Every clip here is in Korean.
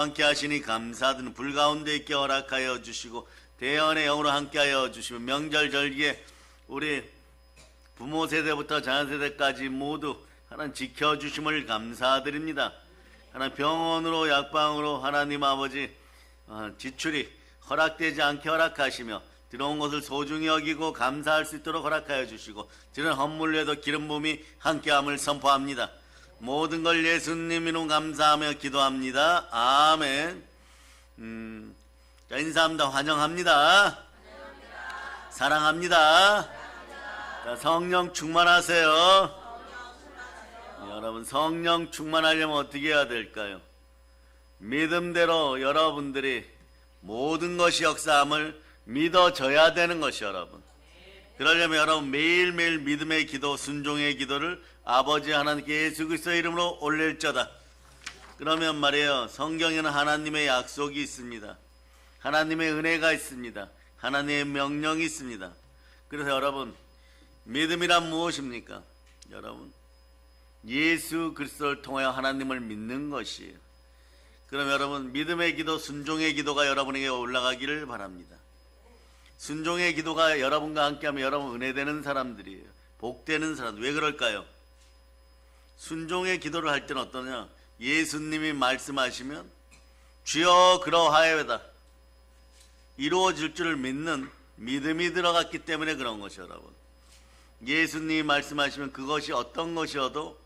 함께 하시니 감사드는 불 가운데 있게 허락하여 주시고 대언의 영으로 함께하여 주시면 명절 절기에 우리 부모 세대부터 자녀 세대까지 모두 하나님 지켜주심을 감사드립니다. 하나님 병원으로 약방으로 하나님 아버지 지출이 허락되지 않게 허락하시며 들어온 것을 소중히 여기고 감사할 수 있도록 허락하여 주시고 들은 헌물에도 기름 부음이 함께함을 선포합니다. 모든 걸 예수님 이름 감사하며 기도합니다. 아멘. 자, 인사합니다. 환영합니다. 사랑합니다. 자, 성령 충만하세요. 여러분, 성령 충만하려면 어떻게 해야 될까요? 믿음대로 여러분들이 모든 것이 역사함을 믿어져야 되는 것이 여러분. 그러려면 여러분 매일매일 믿음의 기도, 순종의 기도를 아버지 하나님께 예수 그리스도의 이름으로 올릴저다. 그러면 말이에요, 성경에는 하나님의 약속이 있습니다. 하나님의 은혜가 있습니다. 하나님의 명령이 있습니다. 그래서 여러분, 믿음이란 무엇입니까? 여러분, 예수 그리스도를 통하여 하나님을 믿는 것이에요. 그럼 여러분, 믿음의 기도, 순종의 기도가 여러분에게 올라가기를 바랍니다. 순종의 기도가 여러분과 함께하면 여러분 은혜되는 사람들이에요. 복되는 사람들. 왜 그럴까요? 순종의 기도를 할 때는 어떠냐? 예수님이 말씀하시면 주여 그러하여다 이루어질 줄을 믿는 믿음이 들어갔기 때문에 그런 것이 여러분. 예수님이 말씀하시면 그것이 어떤 것이어도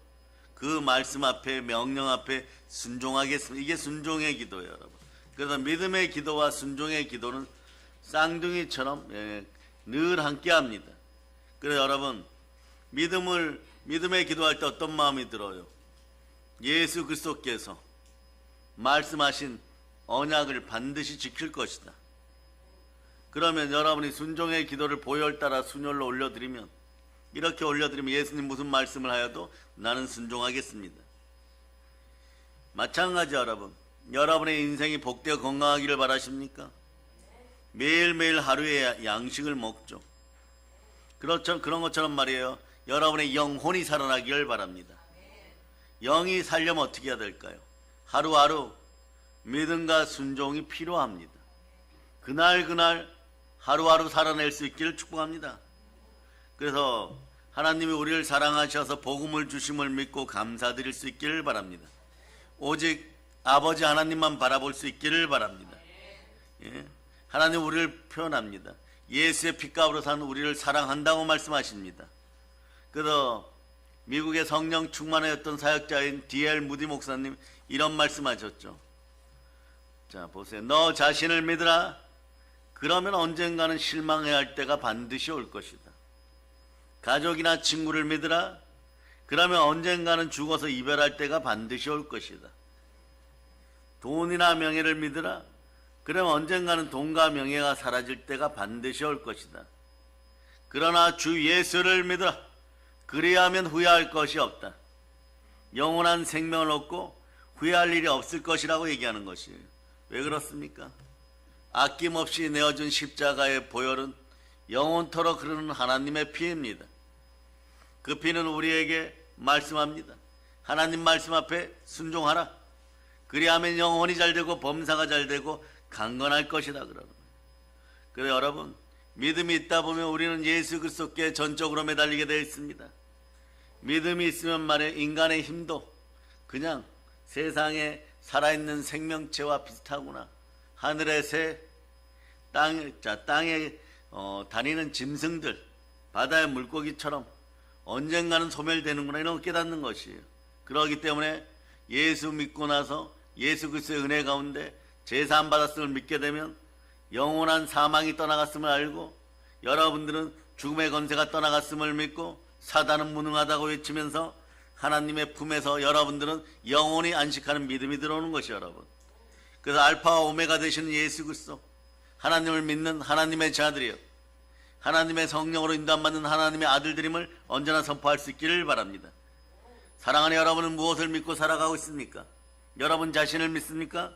그 말씀 앞에, 명령 앞에 순종하겠습니다. 이게 순종의 기도예요, 여러분. 그래서 믿음의 기도와 순종의 기도는 쌍둥이처럼 늘 함께 합니다. 그래서 여러분, 믿음의 기도할 때 어떤 마음이 들어요? 예수 그리스도께서 말씀하신 언약을 반드시 지킬 것이다. 그러면 여러분이 순종의 기도를 보혈 따라 순혈로 올려드리면, 이렇게 올려드리면 예수님 무슨 말씀을 하여도 나는 순종하겠습니다. 마찬가지 여러분, 여러분의 인생이 복되어 건강하기를 바라십니까? 매일매일 하루에 양식을 먹죠. 그런 것처럼 말이에요, 여러분의 영혼이 살아나기를 바랍니다. 영이 살려면 어떻게 해야 될까요? 하루하루 믿음과 순종이 필요합니다. 그날 하루하루 살아낼 수 있기를 축복합니다. 그래서 하나님이 우리를 사랑하셔서 복음을 주심을 믿고 감사드릴 수 있기를 바랍니다. 오직 아버지 하나님만 바라볼 수 있기를 바랍니다. 예. 하나님 우리를 표현합니다. 예수의 피값으로 산 우리를 사랑한다고 말씀하십니다. 그래서 미국의 성령 충만하였던 사역자인 D.L. 무디 목사님 이런 말씀하셨죠. 자, 보세요. 너 자신을 믿으라. 그러면 언젠가는 실망해야 할 때가 반드시 올 것이다. 가족이나 친구를 믿으라. 그러면 언젠가는 죽어서 이별할 때가 반드시 올 것이다. 돈이나 명예를 믿으라. 그러면 언젠가는 돈과 명예가 사라질 때가 반드시 올 것이다. 그러나 주 예수를 믿으라. 그리하면 후회할 것이 없다. 영원한 생명을 얻고 후회할 일이 없을 것이라고 얘기하는 것이에요. 왜 그렇습니까? 아낌없이 내어준 십자가의 보혈은 영원토록 흐르는 하나님의 피입니다. 그 피는 우리에게 말씀합니다. 하나님 말씀 앞에 순종하라. 그리하면 영혼이 잘되고 범사가 잘되고 강건할 것이다. 그러는 거예요. 그래 여러분, 믿음이 있다 보면 우리는 예수 그리스도께 전적으로 매달리게 되어 있습니다. 믿음이 있으면 말해 인간의 힘도 그냥 세상에 살아있는 생명체와 비슷하구나. 하늘의 새, 땅에 다니는 짐승들, 바다의 물고기처럼 언젠가는 소멸되는구나, 이런 걸 깨닫는 것이에요. 그렇기 때문에 예수 믿고 나서 예수 그리스도의 은혜 가운데 제사함 받았음을 믿게 되면 영원한 사망이 떠나갔음을 알고, 여러분들은 죽음의 권세가 떠나갔음을 믿고 사단은 무능하다고 외치면서 하나님의 품에서 여러분들은 영원히 안식하는 믿음이 들어오는 것이 여러분. 그래서 알파와 오메가 되시는 예수 그리스도, 하나님을 믿는 하나님의 자들이요, 하나님의 성령으로 인도받는 하나님의 아들들임을 언제나 선포할 수 있기를 바랍니다. 사랑하는 여러분은 무엇을 믿고 살아가고 있습니까? 여러분 자신을 믿습니까?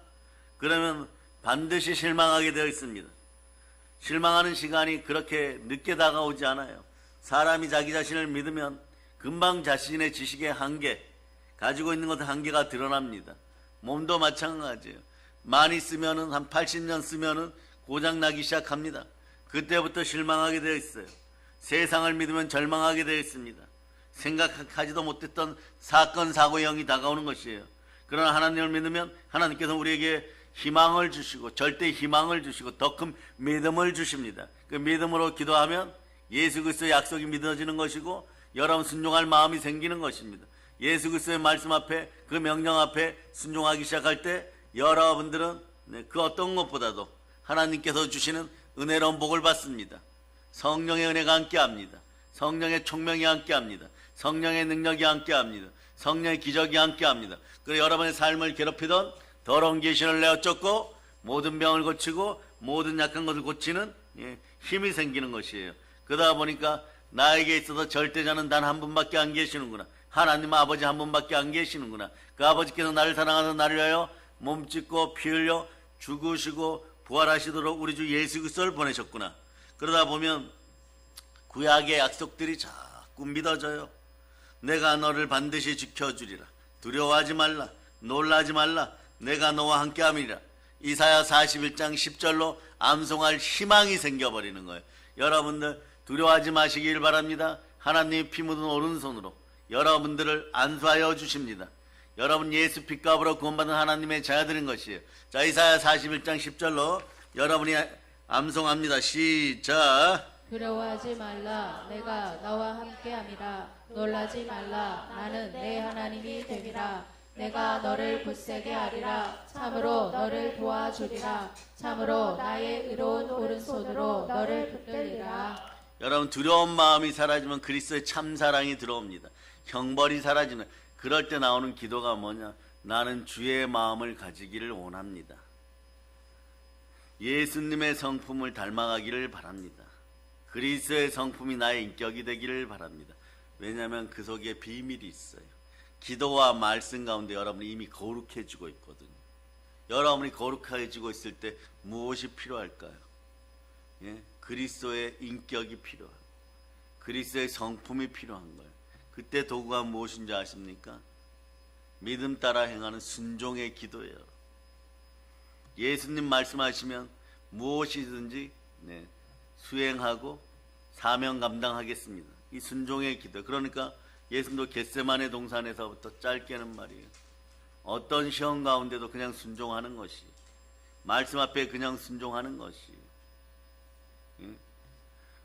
그러면 반드시 실망하게 되어 있습니다. 실망하는 시간이 그렇게 늦게 다가오지 않아요. 사람이 자기 자신을 믿으면 금방 자신의 지식의 한계, 가지고 있는 것의 한계가 드러납니다. 몸도 마찬가지예요. 많이 쓰면은 한 80년 쓰면은 고장 나기 시작합니다. 그때부터 실망하게 되어 있어요. 세상을 믿으면 절망하게 되어 있습니다. 생각하지도 못했던 사건 사고의 영이 다가오는 것이에요. 그러나 하나님을 믿으면 하나님께서 우리에게 희망을 주시고 절대 희망을 주시고 더 큰 믿음을 주십니다. 그 믿음으로 기도하면 예수 그리스도의 약속이 믿어지는 것이고 여러분 순종할 마음이 생기는 것입니다. 예수 그리스도의 말씀 앞에 그 명령 앞에 순종하기 시작할 때 여러분들은 그 어떤 것보다도 하나님께서 주시는 은혜로운 복을 받습니다. 성령의 은혜가 함께합니다. 성령의 총명이 함께합니다. 성령의 능력이 함께합니다. 성령의 기적이 함께합니다. 그래서 여러분의 삶을 괴롭히던 더러운 귀신을 내어 쫓고 모든 병을 고치고 모든 약한 것을 고치는 힘이 생기는 것이에요. 그러다 보니까 나에게 있어서 절대자는 단 한 분밖에 안 계시는구나. 하나님 아버지 한 분밖에 안 계시는구나. 그 아버지께서 나를 사랑하셔서 나를 위하여 몸짓고 피 흘려 죽으시고 부활하시도록 우리 주 예수 그리스도를 보내셨구나. 그러다 보면 구약의 약속들이 자꾸 믿어져요. 내가 너를 반드시 지켜주리라. 두려워하지 말라. 놀라지 말라. 내가 너와 함께함이라. 이사야 41장 10절로 암송할 희망이 생겨버리는 거예요. 여러분들 두려워하지 마시길 바랍니다. 하나님이 피 묻은 오른손으로 여러분들을 안수하여 주십니다. 여러분 예수 피값으로 구원받은 하나님의 자녀들인 것이에요. 자, 이사야 41장 10절로 여러분이 암송합니다. 시작. 두려워하지 말라. 내가 너와 함께함이라. 놀라지 말라. 나는 내 하나님이 됨이라. 내가 너를 굳세게 하리라. 참으로 너를 도와주리라. 참으로 나의 의로운 오른손으로 너를 붙들리라. 여러분 두려운 마음이 사라지면 그리스도의 참사랑이 들어옵니다. 형벌이 사라지는 그럴 때 나오는 기도가 뭐냐? 나는 주의 마음을 가지기를 원합니다. 예수님의 성품을 닮아가기를 바랍니다. 그리스도의 성품이 나의 인격이 되기를 바랍니다. 왜냐하면 그 속에 비밀이 있어요. 기도와 말씀 가운데 여러분이 이미 거룩해지고 있거든요. 여러분이 거룩해지고 있을 때 무엇이 필요할까요? 예? 그리스도의 인격이 필요하고 그리스도의 성품이 필요한 거예요. 그때 도구가 무엇인지 아십니까? 믿음 따라 행하는 순종의 기도예요. 예수님 말씀하시면 무엇이든지 수행하고 사명 감당하겠습니다. 이 순종의 기도. 그러니까 예수님도 겟세마네 동산에서부터 짧게는 말이에요. 어떤 시험 가운데도 그냥 순종하는 것이, 말씀 앞에 그냥 순종하는 것이.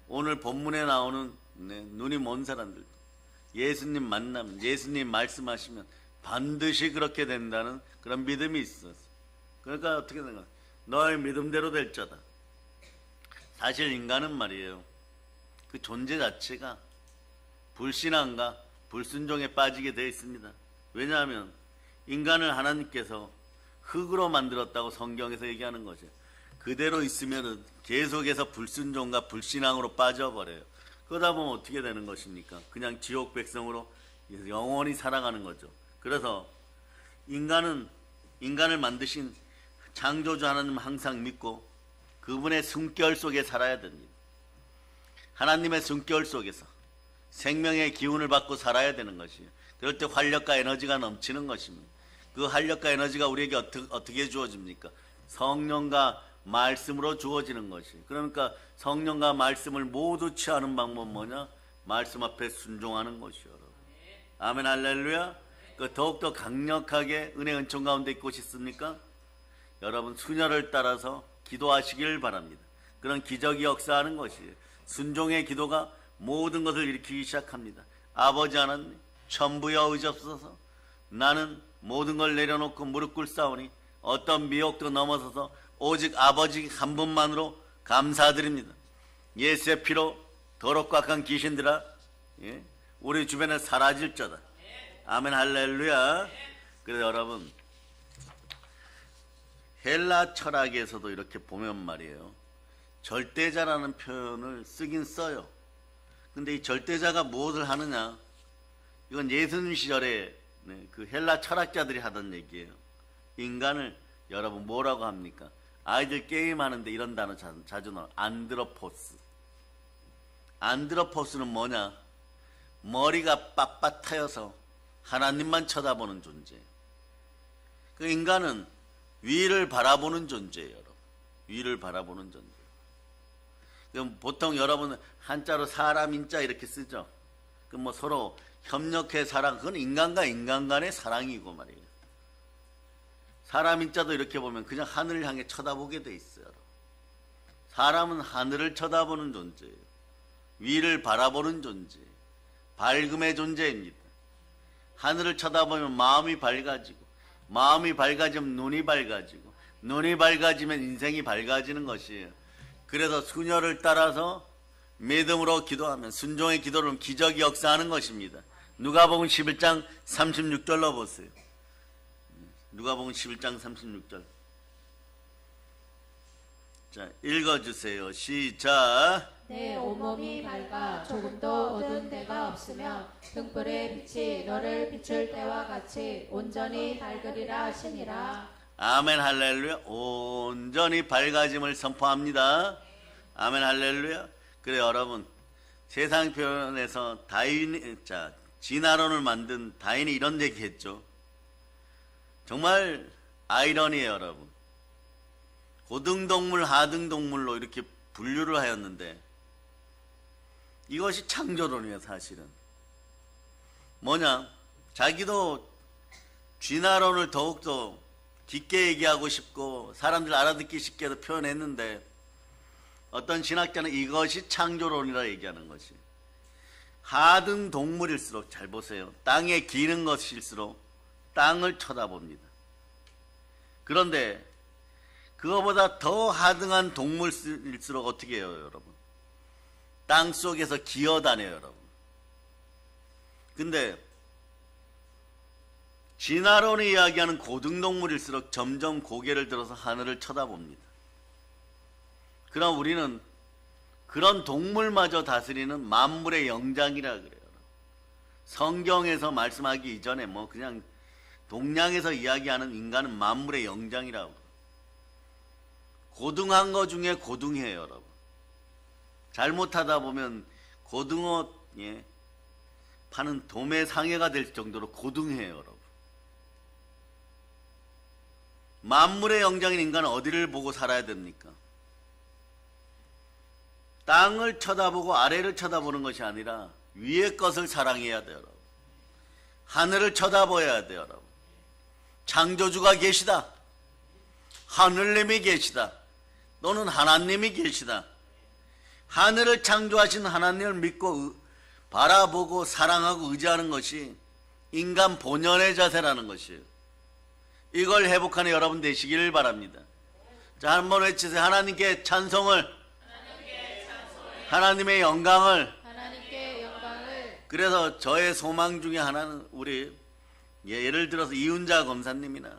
오늘 본문에 나오는 눈이 먼 사람들, 예수님 만나면, 예수님 말씀하시면 반드시 그렇게 된다는 그런 믿음이 있었어. 그러니까 어떻게 생각해? 너의 믿음대로 될 자다. 사실 인간은 말이에요, 그 존재 자체가 불신앙과 불순종에 빠지게 되어 있습니다. 왜냐하면 인간을 하나님께서 흙으로 만들었다고 성경에서 얘기하는 거죠. 그대로 있으면은 계속해서 불순종과 불신앙으로 빠져버려요. 그러다 보면 어떻게 되는 것입니까? 그냥 지옥 백성으로 영원히 살아가는 거죠. 그래서 인간을 만드신 창조주 하나님 항상 믿고 그분의 숨결 속에 살아야 됩니다. 하나님의 숨결 속에서 생명의 기운을 받고 살아야 되는 것이에요. 그럴 때 활력과 에너지가 넘치는 것입니다. 그 활력과 에너지가 우리에게 어떻게 주어집니까? 성령과 말씀으로 주어지는 것이에요. 그러니까 성령과 말씀을 모두 취하는 방법은 뭐냐? 말씀 앞에 순종하는 것이요. 아멘 할렐루야. 더욱더 강력하게 은혜 은총 가운데 있고 싶습니까? 여러분 수녀를 따라서 기도하시길 바랍니다. 그런 기적이 역사하는 것이에요. 순종의 기도가 모든 것을 일으키기 시작합니다. 아버지 하나님 천부여 의지없어서 나는 모든 걸 내려놓고 무릎 꿇사오니 어떤 미혹도 넘어서서 오직 아버지 한 분만으로 감사드립니다. 예수의 피로 더럽고 악한 귀신들아, 우리 주변에 사라질 자다. 아멘 할렐루야. 그래서 여러분 헬라 철학에서도 이렇게 보면 말이에요, 절대자라는 표현을 쓰긴 써요. 근데 이 절대자가 무엇을 하느냐, 이건 예수님 시절에 그 헬라 철학자들이 하던 얘기예요. 인간을 여러분 뭐라고 합니까? 아이들 게임하는데 이런 단어 자주 나와요. 안드로포스. 안드로포스는 뭐냐? 머리가 빳빳하여서 하나님만 쳐다보는 존재. 그 인간은 위를 바라보는 존재예요. 여러분. 위를 바라보는 존재. 그럼 보통 여러분 한자로 사람 인자 이렇게 쓰죠. 그럼 뭐 서로 협력해 사랑, 그건 인간과 인간 간의 사랑이고 말이에요. 사람 인자도 이렇게 보면 그냥 하늘을 향해 쳐다보게 돼 있어요. 사람은 하늘을 쳐다보는 존재예요. 위를 바라보는 존재, 밝음의 존재입니다. 하늘을 쳐다보면 마음이 밝아지고, 마음이 밝아지면 눈이 밝아지고, 눈이 밝아지면 인생이 밝아지는 것이에요. 그래서 수녀를 따라서 믿음으로 기도하면, 순종의 기도를 하면 기적이 역사하는 것입니다. 누가복음 11장 36절로 보세요. 누가복음 11장 36절. 자, 읽어주세요. 시작. 내 온몸이 밝아 조금도 어두운 데가 없으며 등불의 빛이 너를 비출 때와 같이 온전히 밝으리라 하시니라. 아멘 할렐루야. 온전히 밝아짐을 선포합니다. 아멘 할렐루야. 그래 여러분, 세상 표현에서 진화론을 만든 다윈이 이런 얘기했죠. 정말 아이러니해요 여러분. 고등동물 하등동물로 이렇게 분류를 하였는데 이것이 창조론이에요. 사실은 뭐냐, 자기도 진화론을 더욱더 깊게 얘기하고 싶고 사람들 알아듣기 쉽게도 표현했는데 어떤 신학자는 이것이 창조론이라 얘기하는 것이, 하등 동물일수록, 잘 보세요, 땅에 기는 것일수록 땅을 쳐다봅니다. 그런데 그거보다 더 하등한 동물일수록 어떻게 해요 여러분? 땅 속에서 기어다녀요 여러분. 근데 진화론이 이야기하는 고등동물일수록 점점 고개를 들어서 하늘을 쳐다봅니다. 그럼 우리는 그런 동물마저 다스리는 만물의 영장이라 그래요. 성경에서 말씀하기 이전에 뭐 그냥 동양에서 이야기하는 인간은 만물의 영장이라고. 고등한 거 중에 고등해요 여러분. 잘못하다 보면 고등어 파는 도매 상해가 될 정도로 고등해요 여러분. 만물의 영장인 인간은 어디를 보고 살아야 됩니까? 땅을 쳐다보고 아래를 쳐다보는 것이 아니라 위의 것을 사랑해야 돼요 여러분. 하늘을 쳐다봐야 돼요 여러분. 창조주가 계시다, 하늘님이 계시다, 또는 하나님이 계시다. 하늘을 창조하신 하나님을 믿고 바라보고 사랑하고 의지하는 것이 인간 본연의 자세라는 것이에요. 이걸 회복하는 여러분 되시기를 바랍니다. 자, 한번 외치세요. 하나님께 찬송을, 하나님의 영광을. 그래서 저의 소망 중에 하나는 우리 예를 들어서 이훈자 검사님이나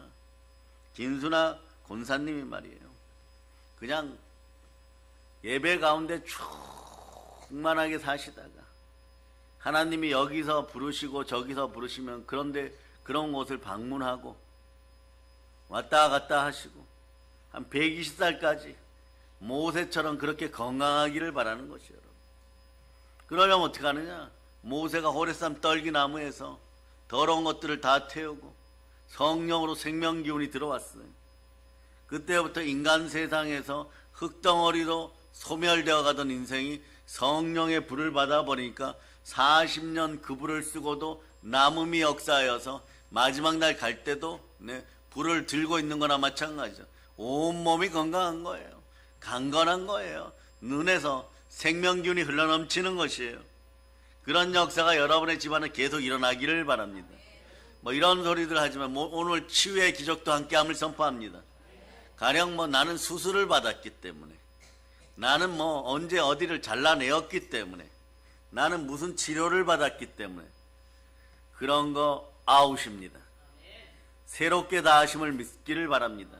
김수나 권사님이 말이에요. 그냥 예배 가운데 충만하게 사시다가 하나님이 여기서 부르시고 저기서 부르시면 그런데 그런 곳을 방문하고 왔다 갔다 하시고 한 120살까지 모세처럼 그렇게 건강하기를 바라는 것이에요. 그러려면 어떻게 하느냐? 모세가 호레산 떨기나무에서 더러운 것들을 다 태우고 성령으로 생명 기운이 들어왔어요. 그때부터 인간 세상에서 흙덩어리로 소멸되어 가던 인생이 성령의 불을 받아버리니까 40년 그 불을 쓰고도 남음이 역사하여서 마지막 날 갈 때도 불을 들고 있는 거나 마찬가지죠. 온몸이 건강한 거예요. 강건한 거예요. 눈에서 생명기운이 흘러넘치는 것이에요. 그런 역사가 여러분의 집안에 계속 일어나기를 바랍니다. 뭐 이런 소리들 하지만 오늘 치유의 기적도 함께함을 선포합니다. 가령 나는 수술을 받았기 때문에, 나는 언제 어디를 잘라내었기 때문에, 나는 무슨 치료를 받았기 때문에 그런 거 아웃입니다. 새롭게 다하심을 믿기를 바랍니다.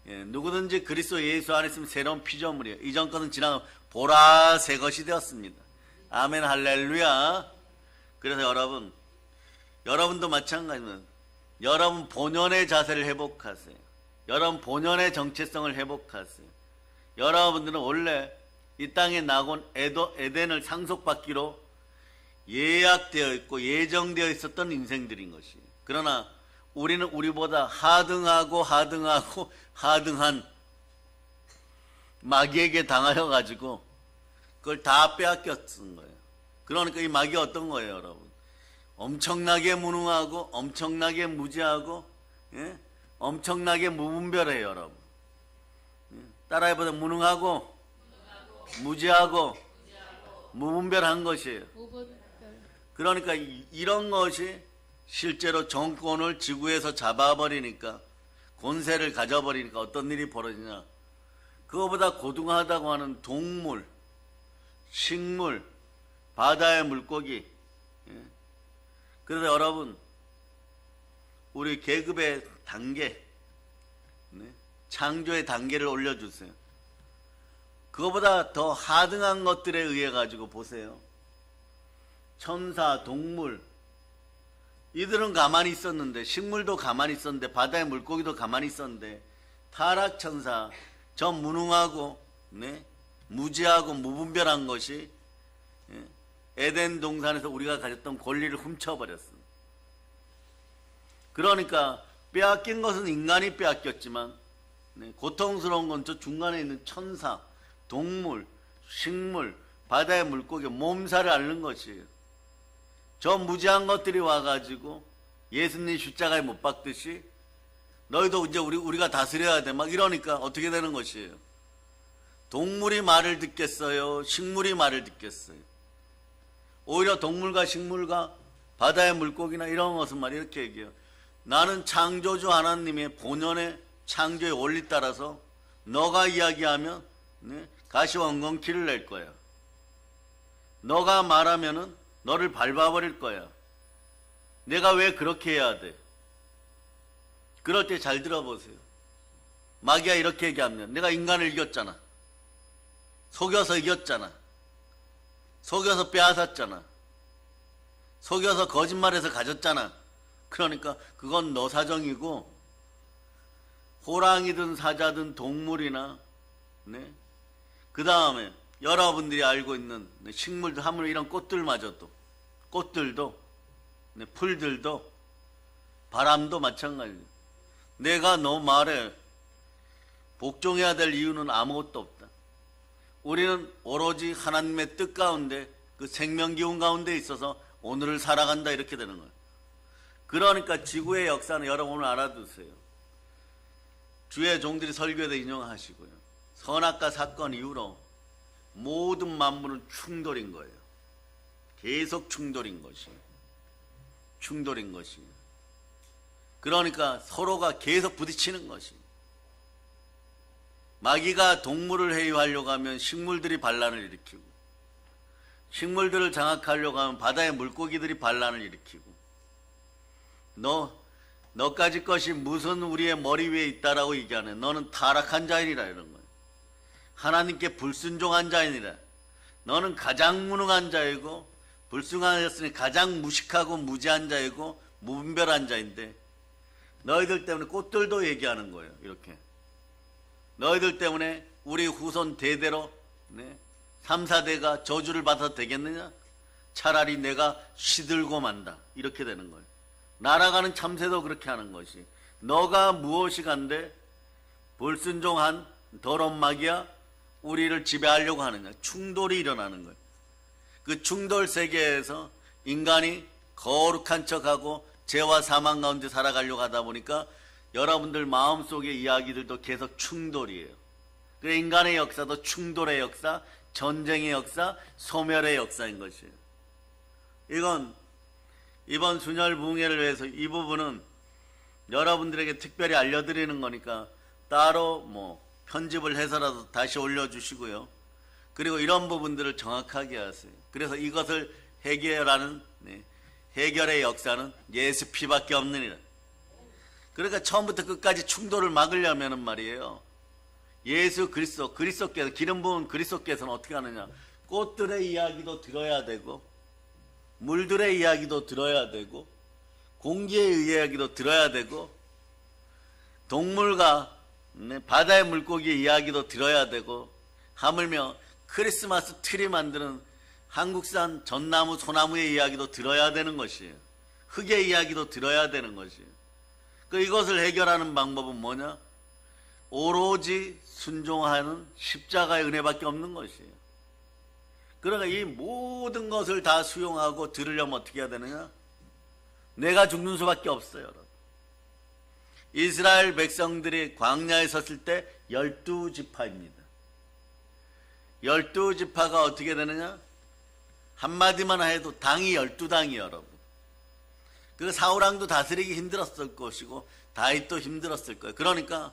누구든지 그리스도 예수 안에 있으면 새로운 피조물이에요. 이전 것은 지나가 보라새 것이 되었습니다. 아멘 할렐루야. 그래서 여러분도 마찬가지입니다. 여러분 본연의 자세를 회복하세요. 여러분 본연의 정체성을 회복하세요. 여러분들은 원래 이 땅에 나온 에덴을 상속받기로 예약되어 있고 예정되어 있었던 인생들인 것이에요. 그러나 우리는 우리보다 하등하고 하등한 마귀에게 당하여 가지고 그걸 다 빼앗겼은 거예요. 그러니까 이 마귀 어떤 거예요, 여러분? 엄청나게 무능하고 엄청나게 무지하고, 예? 엄청나게 무분별해요, 여러분. 따라해보자. 무능하고 무지하고 무분별한 것이에요. 무분별. 그러니까 이런 것이 실제로 정권을 지구에서 잡아버리니까, 권세를 가져버리니까 어떤 일이 벌어지냐. 그거보다 고등하다고 하는 동물, 식물, 바다의 물고기. 예. 그래서 여러분, 우리 계급의 단계, 네? 창조의 단계를 올려주세요. 그거보다 더 하등한 것들에 의해 가지고 보세요. 천사, 동물, 이들은 가만히 있었는데, 식물도 가만히 있었는데, 바다의 물고기도 가만히 있었는데, 타락천사, 저 무능하고, 네? 무지하고 무분별한 것이, 예? 에덴 동산에서 우리가 가졌던 권리를 훔쳐버렸습니다. 그러니까 빼앗긴 것은 인간이 빼앗겼지만, 네? 고통스러운 건 저 중간에 있는 천사, 동물, 식물, 바다의 물고기, 몸살을 앓는 것이에요. 저 무지한 것들이 와가지고 예수님 십자가에 못 박듯이 너희도 이제 우리가 다스려야 돼. 막 이러니까 어떻게 되는 것이에요? 동물이 말을 듣겠어요? 식물이 말을 듣겠어요? 오히려 동물과 식물과 바다의 물고기나 이런 것은 말 이렇게 얘기해요. 나는 창조주 하나님의 본연의 창조의 원리 따라서 너가 이야기하면, 네? 가시와 엉겅퀴를 낼 거야. 너가 말하면은 너를 밟아버릴 거야. 내가 왜 그렇게 해야 돼? 그럴 때 잘 들어보세요. 마귀가 이렇게 얘기하면, 내가 인간을 이겼잖아. 속여서 이겼잖아. 속여서 빼앗았잖아. 속여서 거짓말해서 가졌잖아. 그러니까 그건 너 사정이고, 호랑이든 사자든 동물이나, 네? 그 다음에 여러분들이 알고 있는 식물들, 하물 이런 꽃들마저도, 꽃들도, 네, 풀들도, 바람도 마찬가지예요. 내가 너 말에 복종해야 될 이유는 아무것도 없다. 우리는 오로지 하나님의 뜻 가운데, 그 생명기운 가운데 있어서 오늘을 살아간다, 이렇게 되는 거예요. 그러니까 지구의 역사는 여러분 오늘 알아두세요. 주의 종들이 설교에도 인용하시고요. 선악과 사건 이후로 모든 만물은 충돌인 거예요. 계속 충돌인 것이에요. 충돌인 것이에요. 그러니까 서로가 계속 부딪히는 것이에요. 마귀가 동물을 해유하려고 하면 식물들이 반란을 일으키고, 식물들을 장악하려고 하면 바다의 물고기들이 반란을 일으키고, 너까지 것이 무슨 우리의 머리 위에 있다라고 얘기하네. 너는 타락한 자이라 이런 거예요. 하나님께 불순종한 자이니라. 너는 가장 무능한 자이고, 불순하였으니 가장 무식하고 무지한 자이고 무분별한 자인데, 너희들 때문에 꽃들도 얘기하는 거예요. 이렇게 너희들 때문에 우리 후손 대대로, 네, 3, 4대가 저주를 받아도 되겠느냐? 차라리 내가 시들고 만다, 이렇게 되는 거예요. 날아가는 참새도 그렇게 하는 것이, 너가 무엇이 간데 불순종한 더러운 마귀야 우리를 지배하려고 하느냐. 충돌이 일어나는 거예요. 그 충돌 세계에서 인간이 거룩한 척하고 죄와 사망 가운데 살아가려고 하다 보니까 여러분들 마음속의 이야기들도 계속 충돌이에요. 그래, 인간의 역사도 충돌의 역사, 전쟁의 역사, 소멸의 역사인 것이에요. 이건 이번 순혈 붕괴를 위해서 이 부분은 여러분들에게 특별히 알려드리는 거니까 따로 편집을 해서라도 다시 올려주시고요. 그리고 이런 부분들을 정확하게 하세요. 그래서 이것을 해결하는, 네, 해결의 역사는 예수 피밖에 없느니라. 그러니까 처음부터 끝까지 충돌을 막으려면 말이에요, 예수 그리스도께서, 기름 부은 그리스도께서는 어떻게 하느냐. 꽃들의 이야기도 들어야 되고, 물들의 이야기도 들어야 되고, 공기의 이야기도 들어야 되고, 동물과, 네, 바다의 물고기의 이야기도 들어야 되고, 하물며 크리스마스 트리 만드는 한국산 전나무 소나무의 이야기도 들어야 되는 것이에요. 흙의 이야기도 들어야 되는 것이에요. 이것을 해결하는 방법은 뭐냐? 오로지 순종하는 십자가의 은혜밖에 없는 것이에요. 그러니까 이 모든 것을 다 수용하고 들으려면 어떻게 해야 되느냐? 내가 죽는 수밖에 없어요, 여러분. 이스라엘 백성들이 광야에 섰을 때 12지파입니다. 12지파가 어떻게 되느냐? 한마디만 해도 당이 12당이에요, 여러분. 그 사울왕도 다스리기 힘들었을 것이고 다윗도 힘들었을 거예요. 그러니까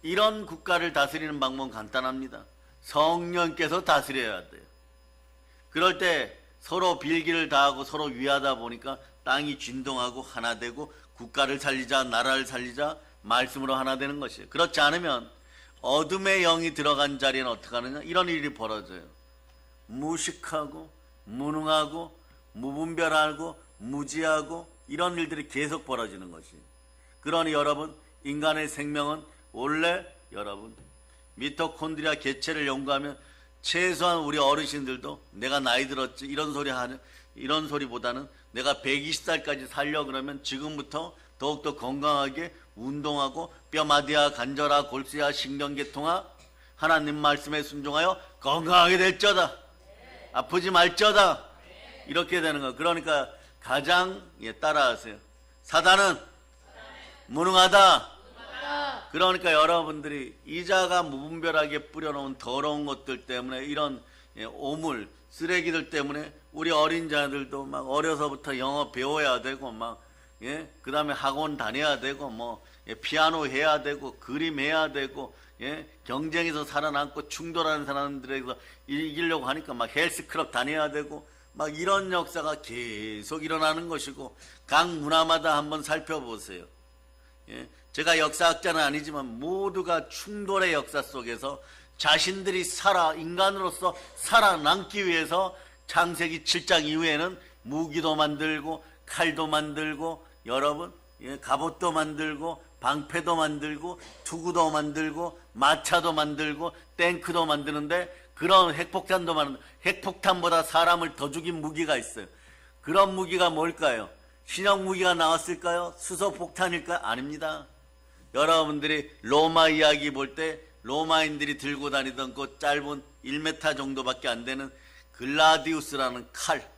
이런 국가를 다스리는 방법은 간단합니다. 성령께서 다스려야 돼요. 그럴 때 서로 빌기를 다하고 서로 위하다 보니까 땅이 진동하고 하나 되고 국가를 살리자, 나라를 살리자, 말씀으로 하나 되는 것이에요. 그렇지 않으면 어둠의 영이 들어간 자리에는 어떻게 하느냐? 이런 일이 벌어져요. 무식하고 무능하고 무분별하고 무지하고 이런 일들이 계속 벌어지는 것이에요. 그러니 여러분, 인간의 생명은 원래 여러분 미토콘드리아 개체를 연구하면 최소한 우리 어르신들도 내가 나이 들었지 이런 소리보다는 내가 120살까지 살려 그러면 지금부터 더욱더 건강하게 운동하고 뼈마디와 관절아 골수야 신경계통아 하나님 말씀에 순종하여 건강하게 될저다. 아프지 말저다. 이렇게 되는 거. 그러니까 가장 따라하세요. 사단은 무능하다. 그러니까 여러분들이 이자가 무분별하게 뿌려놓은 더러운 것들 때문에 이런 오물, 쓰레기들 때문에 우리 어린 자들도 막 어려서부터 영어 배워야 되고 그 다음에 학원 다녀야 되고 피아노 해야 되고 그림 해야 되고 경쟁에서 살아남고 충돌하는 사람들에게서 이기려고 하니까 헬스클럽 다녀야 되고 이런 역사가 계속 일어나는 것이고 각 문화마다 한번 살펴보세요. 제가 역사학자는 아니지만 모두가 충돌의 역사 속에서 자신들이 인간으로서 살아남기 위해서 창세기 7장 이후에는 무기도 만들고 칼도 만들고 여러분 갑옷도 만들고 방패도 만들고 투구도 만들고 마차도 만들고 탱크도 만드는데 그런 핵폭탄보다 사람을 더 죽인 무기가 있어요. 그런 무기가 뭘까요? 신형 무기가 나왔을까요? 수소폭탄일까요? 아닙니다. 여러분들이 로마 이야기 볼 때 로마인들이 들고 다니던 그 짧은 1m 정도밖에 안 되는 글라디우스라는 칼.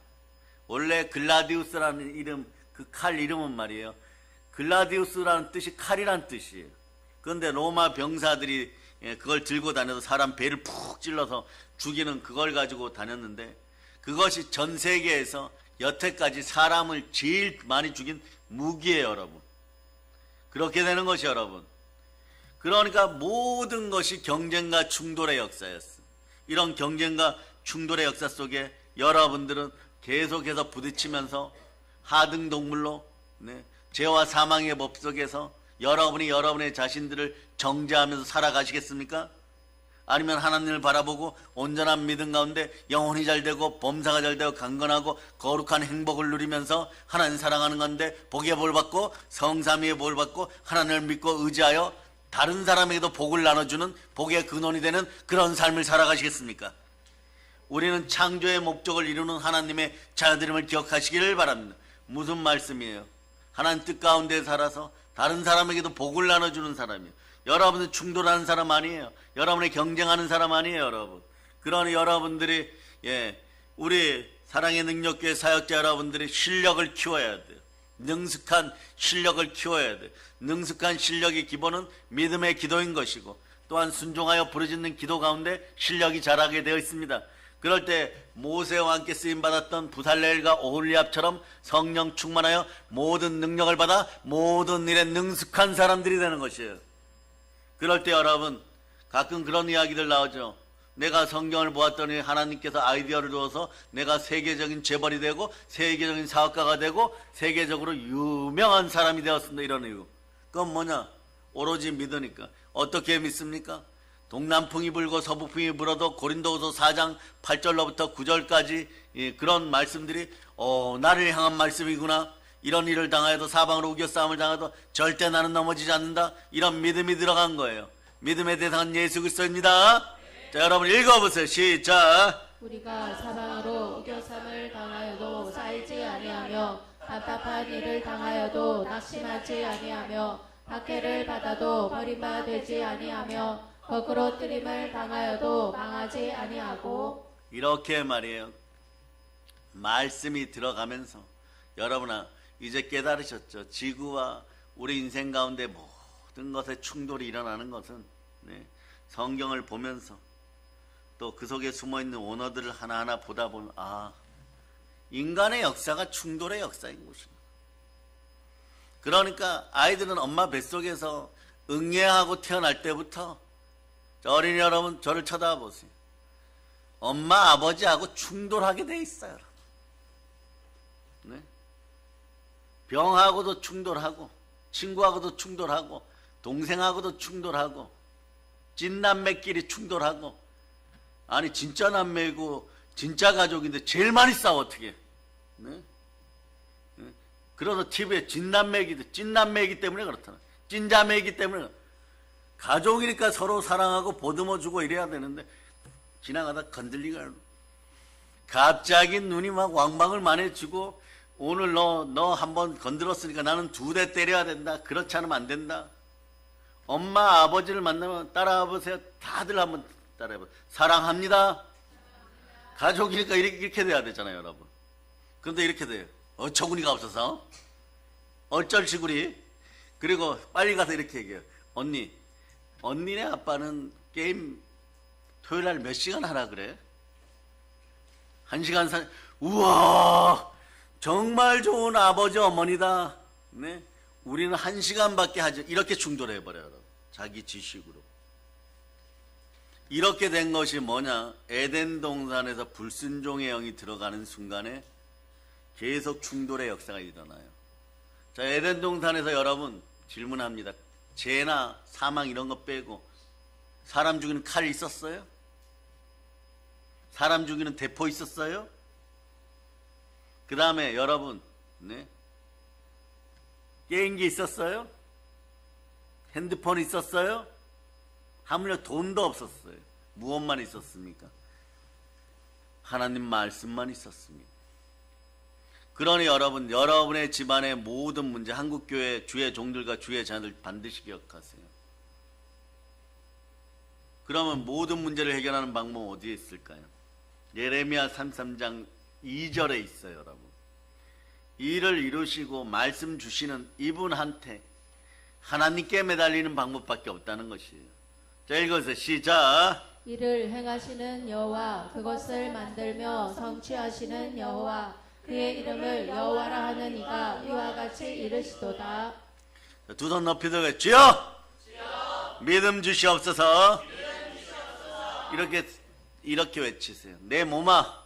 원래 글라디우스라는 이름, 그 칼 이름은 말이에요. 글라디우스라는 뜻이 칼이란 뜻이에요. 그런데 로마 병사들이 그걸 들고 다녀서 사람 배를 푹 찔러서 죽이는 그걸 가지고 다녔는데 그것이 전 세계에서 여태까지 사람을 제일 많이 죽인 무기예요, 여러분. 그렇게 되는 것이 여러분. 그러니까 모든 것이 경쟁과 충돌의 역사였어. 이런 경쟁과 충돌의 역사 속에 여러분들은 계속해서 부딪히면서 하등동물로 죄와 사망의 법 속에서 여러분이 여러분의 자신들을 정죄하면서 살아가시겠습니까? 아니면 하나님을 바라보고 온전한 믿음 가운데 영혼이 잘되고 범사가 잘되고 강건하고 거룩한 행복을 누리면서 하나님 사랑하는 건데 복의 볼 받고 성삼위의 볼 받고 하나님을 믿고 의지하여 다른 사람에게도 복을 나눠주는 복의 근원이 되는 그런 삶을 살아가시겠습니까? 우리는 창조의 목적을 이루는 하나님의 자녀들임을 기억하시기를 바랍니다. 무슨 말씀이에요? 하나님 뜻 가운데 살아서 다른 사람에게도 복을 나눠주는 사람이에요. 여러분은 충돌하는 사람 아니에요. 여러분이 경쟁하는 사람 아니에요, 여러분. 그러니 여러분들이 우리 사랑의 능력교회 사역자 여러분들이 실력을 키워야 돼요. 능숙한 실력을 키워야 돼요. 능숙한 실력의 기본은 믿음의 기도인 것이고 또한 순종하여 부르짖는 기도 가운데 실력이 자라게 되어 있습니다. 그럴 때 모세와 함께 쓰임받았던 부살렐과 오홀리압처럼 성령 충만하여 모든 능력을 받아 모든 일에 능숙한 사람들이 되는 것이에요. 그럴 때 여러분 가끔 그런 이야기들 나오죠. 내가 성경을 보았더니 하나님께서 아이디어를 주어서 내가 세계적인 재벌이 되고 세계적인 사업가가 되고 세계적으로 유명한 사람이 되었습니다. 이런 이유. 그건 뭐냐? 오로지 믿으니까. 어떻게 믿습니까? 동남풍이 불고 서북풍이 불어도 고린도후서 4장 8절로부터 9절까지 그런 말씀들이 나를 향한 말씀이구나. 이런 일을 당하여도 사방으로 우겨싸움을 당해도 절대 나는 넘어지지 않는다. 이런 믿음이 들어간 거예요. 믿음의 대상은 예수 그리스도입니다. 자, 여러분 읽어보세요. 시작. 우리가 사방으로 우겨쌈을 당하여도 쌓이지 아니하며 답답한 일을 당하여도 낙심하지 아니하며 박해를 받아도 버림받지 아니하며 거꾸로 뜨림을 당하여도 망하지 아니하고 이렇게 말이에요. 말씀이 들어가면서 여러분아 이제 깨달으셨죠? 지구와 우리 인생 가운데 모든 것에 충돌이 일어나는 것은 성경을 보면서 또 그 속에 숨어있는 원어들을 하나하나 보다 보면 인간의 역사가 충돌의 역사인 것이다. 그러니까 아이들은 엄마 뱃속에서 응애하고 태어날 때부터 어린이 여러분 저를 쳐다보세요. 엄마 아버지하고 충돌하게 돼 있어요. 네? 병하고도 충돌하고 친구하고도 충돌하고 동생하고도 충돌하고 찐남매끼리 충돌하고 아니 진짜 남매고 진짜 가족인데 제일 많이 싸워 어떻게 네? 네? 그래서 TV에 찐남매이기 때문에 그렇잖아. 찐자매이기 때문에 가족이니까 서로 사랑하고 보듬어주고 이래야 되는데 지나가다 건들리가 갑자기 눈이 막 왕방을 만해지고 오늘 너 한번 건드렸으니까 나는 2대 때려야 된다. 그렇지 않으면 안 된다. 엄마 아버지를 만나면 따라와보세요. 다들 한번 따라해보세요. 사랑합니다. 가족이니까 이렇게 돼야 되잖아요 여러분. 그런데 이렇게 돼요. 어처구니가 없어서 얼쩔시구리. 그리고 빨리 가서 이렇게 얘기해요. 언니네 아빠는 게임 토요일날 몇 시간 하라 그래? 1시간 우와 정말 좋은 아버지 어머니다. 네? 우리는 1시간밖에 하지. 이렇게 충돌해버려요. 자기 지식으로. 이렇게 된 것이 뭐냐? 에덴 동산에서 불순종의 영이 들어가는 순간에 계속 충돌의 역사가 일어나요. 자, 에덴 동산에서 여러분 질문합니다. 죄나 사망 이런 거 빼고 사람 죽이는 칼 있었어요? 사람 죽이는 대포 있었어요? 그 다음에 여러분 게임기 있었어요? 핸드폰 있었어요? 하물며 돈도 없었어요. 무엇만 있었습니까? 하나님 말씀만 있었습니다. 그러니 여러분 여러분의 집안의 모든 문제 한국교회 주의 종들과 주의 자녀들 반드시 기억하세요. 그러면 모든 문제를 해결하는 방법은 어디에 있을까요? 예레미야 33장 2절에 있어요 여러분. 일을 이루시고 말씀 주시는 이분한테 하나님께 매달리는 방법밖에 없다는 것이에요. 자 읽어주세요. 시작. 이를 행하시는 여호와 그것을 만들며 성취하시는 여호와 그의 이름을 여호와라 하는 이가 이와 같이 이르시도다. 두 손 높이 들고 주여 믿음 주시옵소서. 이렇게 외치세요. 내 몸아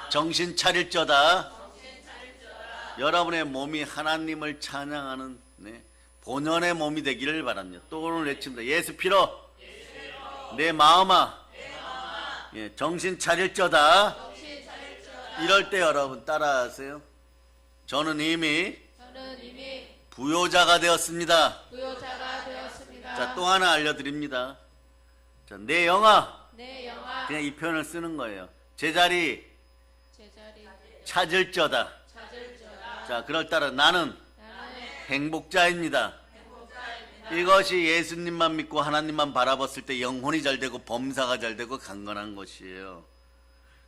정신 차릴저다. 여러분의 몸이 하나님을 찬양하는 본연의 몸이 되기를 바랍니다. 또 오늘 외칩니다. 예수 피로 내 마음아 정신 차릴저다. 이럴 때 여러분 따라하세요. 저는 이미 부요자가 되었습니다. 자, 또 하나 알려드립니다. 자, 내 영아 그냥 이 표현을 쓰는 거예요. 제자리 찾을저다. 자, 그럴따라 나는 행복자입니다. 이것이 예수님만 믿고 하나님만 바라봤을 때 영혼이 잘 되고 범사가 잘 되고 강건한 것이에요.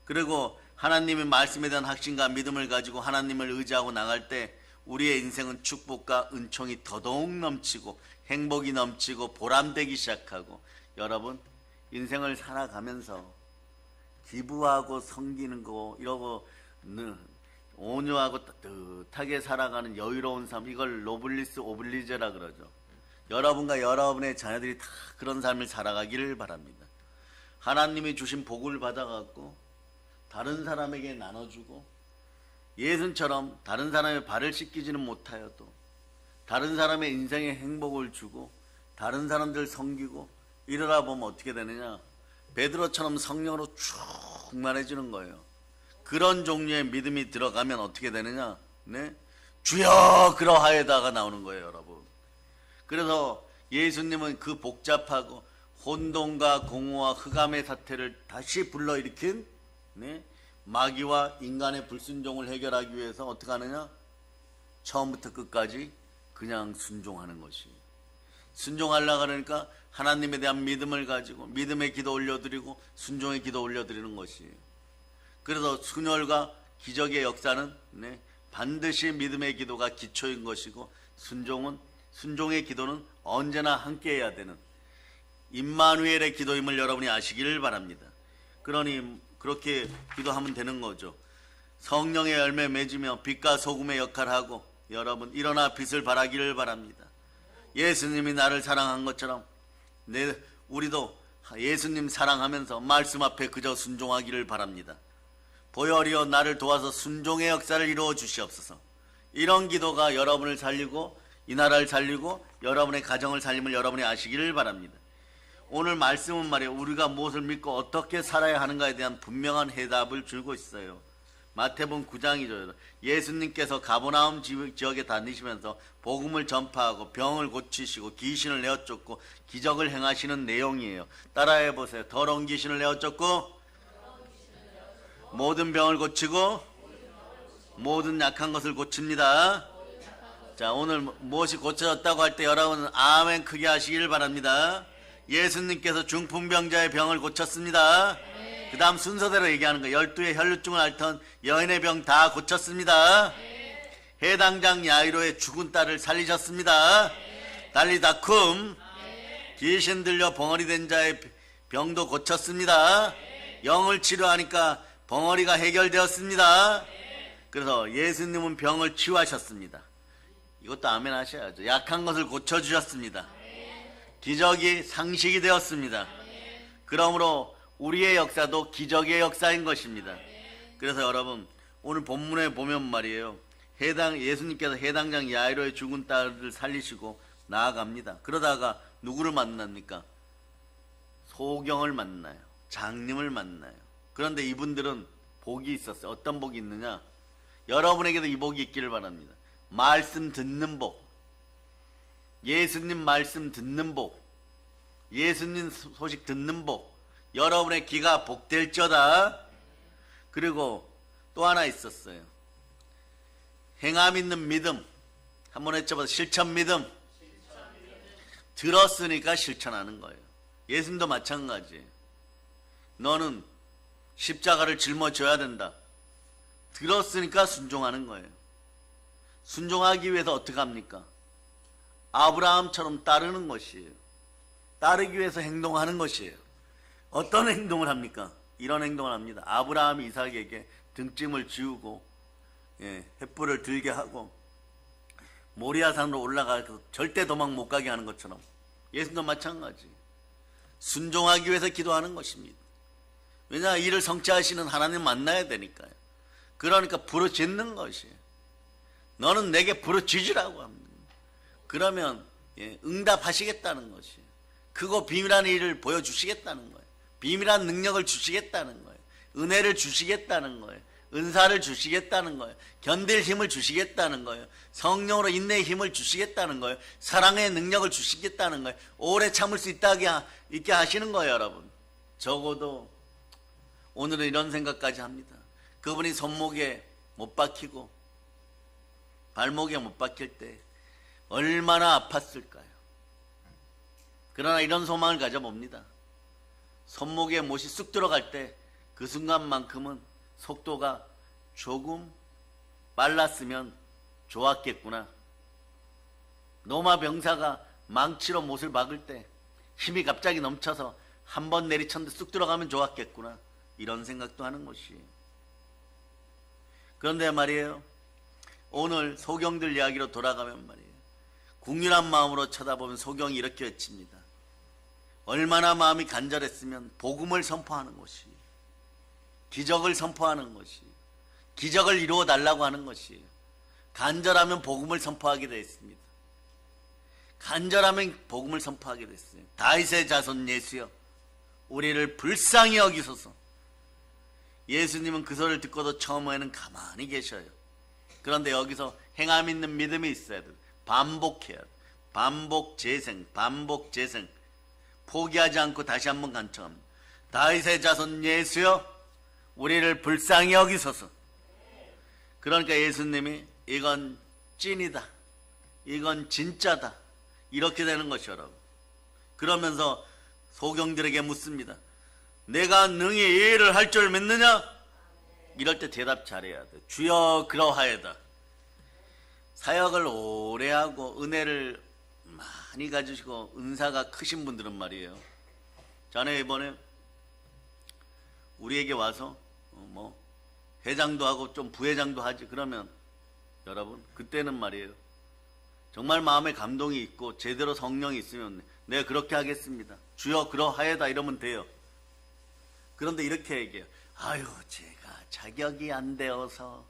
그리고 하나님의 말씀에 대한 확신과 믿음을 가지고 하나님을 의지하고 나갈 때 우리의 인생은 축복과 은총이 더더욱 넘치고 행복이 넘치고 보람되기 시작하고 여러분 인생을 살아가면서 기부하고 섬기는 거 이러고 온유하고 따뜻하게 살아가는 여유로운 삶, 이걸 노블리스 오블리제라 그러죠. 여러분과 여러분의 자녀들이 다 그런 삶을 살아가기를 바랍니다. 하나님이 주신 복을 받아갖고 다른 사람에게 나눠주고 예수처럼 다른 사람의 발을 씻기지는 못하여도 다른 사람의 인생에 행복을 주고 다른 사람들 섬기고 이러다 보면 어떻게 되느냐? 베드로처럼 성령으로 충만해지는 거예요. 그런 종류의 믿음이 들어가면 어떻게 되느냐? 주여 그러하여다가 나오는 거예요 여러분. 그래서 예수님은 그 복잡하고 혼돈과 공허와 흑암의 사태를 다시 불러일으킨 마귀와 인간의 불순종을 해결하기 위해서 어떻게 하느냐? 처음부터 끝까지 그냥 순종하는 것이에요. 순종하려고 하니까 하나님에 대한 믿음을 가지고 믿음의 기도 올려드리고 순종의 기도 올려드리는 것이에요. 그래서 순혈과 기적의 역사는 반드시 믿음의 기도가 기초인 것이고 순종의 기도는 언제나 함께해야 되는 임마누엘의 기도임을 여러분이 아시기를 바랍니다. 그러니 그렇게 기도하면 되는 거죠. 성령의 열매 맺으며 빛과 소금의 역할을 하고 여러분 일어나 빛을 발하기를 바랍니다. 예수님이 나를 사랑한 것처럼 우리도 예수님 사랑하면서 말씀 앞에 그저 순종하기를 바랍니다. 보혈이여 나를 도와서 순종의 역사를 이루어 주시옵소서. 이런 기도가 여러분을 살리고 이 나라를 살리고 여러분의 가정을 살림을 여러분이 아시기를 바랍니다. 오늘 말씀은 말이에요. 우리가 무엇을 믿고 어떻게 살아야 하는가에 대한 분명한 해답을 주고 있어요. 마태복음 9장이죠. 예수님께서 가버나움 지역에 다니시면서 복음을 전파하고 병을 고치시고 귀신을 내어쫓고 기적을 행하시는 내용이에요. 따라해 보세요. 더러운 귀신을 내어쫓고 모든 병을 고치고 모든 약한 것을 고칩니다. 자, 오늘 무엇이 고쳐졌다고 할 때 여러분 아멘 크게 하시길 바랍니다. 예수님께서 중풍병자의 병을 고쳤습니다. 그 다음 순서대로 얘기하는 거예요. 12의 혈루증을 앓던 여인의 병 다 고쳤습니다. 해당장 야이로의 죽은 딸을 살리셨습니다. 달리다쿰 귀신 들려 벙어리 된 자의 병도 고쳤습니다. 영을 치료하니까 벙어리가 해결되었습니다. 그래서 예수님은 병을 치유하셨습니다. 이것도 아멘 하셔야죠. 약한 것을 고쳐주셨습니다. 기적이 상식이 되었습니다. 그러므로 우리의 역사도 기적의 역사인 것입니다. 그래서 여러분 오늘 본문에 보면 말이에요. 예수님께서 해당장 야이로의 죽은 딸을 살리시고 나아갑니다. 그러다가 누구를 만납니까? 소경을 만나요. 장님을 만나요. 그런데 이분들은 복이 있었어요. 어떤 복이 있느냐? 여러분에게도 이 복이 있기를 바랍니다. 말씀 듣는 복, 예수님 말씀 듣는 복, 예수님 소식 듣는 복, 여러분의 귀가 복될지어다. 그리고 또 하나 있었어요. 행함 있는 믿음. 한번 외쳐봐서 실천 믿음. 들었으니까 실천하는 거예요. 예수님도 마찬가지예요. 너는 십자가를 짊어져야 된다. 들었으니까 순종하는 거예요. 순종하기 위해서 어떻게 합니까? 아브라함처럼 따르는 것이에요. 따르기 위해서 행동하는 것이에요. 어떤 행동을 합니까? 이런 행동을 합니다. 아브라함이 이삭에게 등짐을 지우고 횃불을 들게 하고 모리아산으로 올라가서 절대 도망 못 가게 하는 것처럼 예수님도 마찬가지. 순종하기 위해서 기도하는 것입니다. 왜냐 이를 성취하시는 하나님 만나야 되니까요. 그러니까 부르짖는 것이에요. 너는 내게 부르짖으라고 합니다. 그러면 응답하시겠다는 것이에요. 그거 비밀한 일을 보여주시겠다는 거예요. 비밀한 능력을 주시겠다는 거예요. 은혜를 주시겠다는 거예요. 은사를 주시겠다는 거예요. 견딜 힘을 주시겠다는 거예요. 성령으로 인내의 힘을 주시겠다는 거예요. 사랑의 능력을 주시겠다는 거예요. 오래 참을 수 있게 하시는 거예요, 여러분. 적어도 오늘은 이런 생각까지 합니다. 그분이 손목에 못 박히고 발목에 못 박힐 때 얼마나 아팠을까요? 그러나 이런 소망을 가져봅니다. 손목에 못이 쑥 들어갈 때 그 순간만큼은 속도가 조금 빨랐으면 좋았겠구나. 노마 병사가 망치로 못을 박을 때 힘이 갑자기 넘쳐서 한 번 내리쳤는데 쑥 들어가면 좋았겠구나. 이런 생각도 하는 것이에요. 그런데 말이에요. 오늘 소경들 이야기로 돌아가면 말이에요. 국률한 마음으로 쳐다보면 소경이 이렇게 외칩니다. 얼마나 마음이 간절했으면 복음을 선포하는 것이, 기적을 선포하는 것이, 기적을 이루어 달라고 하는 것이에요. 간절하면 복음을 선포하게 되어 있습니다. 간절하면 복음을 선포하게 됐어요. 다윗의 자손 예수여 우리를 불쌍히 여기소서. 예수님은 그 소리를 듣고도 처음에는 가만히 계셔요. 그런데 여기서 행함 있는 믿음이 있어야 돼요. 반복해야 돼요. 반복 재생, 반복 재생. 포기하지 않고 다시 한번 간청합니다. 다윗의 자손 예수여 우리를 불쌍히 여기소서. 그러니까 예수님이 이건 찐이다, 이건 진짜다, 이렇게 되는 것이 여러분. 그러면서 소경들에게 묻습니다. 내가 능히 이 일을 할 줄 믿느냐? 이럴 때 대답 잘해야 돼. 주여 그러하여다. 사역을 오래 하고 은혜를 많이 가지시고 은사가 크신 분들은 말이에요. 자네 이번에 우리에게 와서 회장도 하고 좀 부회장도 하지. 그러면 여러분 그때는 말이에요. 정말 마음에 감동이 있고 제대로 성령이 있으면 내가 그렇게 하겠습니다. 주여 그러하여다 이러면 돼요. 그런데 이렇게 얘기해요. 아유 제가 자격이 안 되어서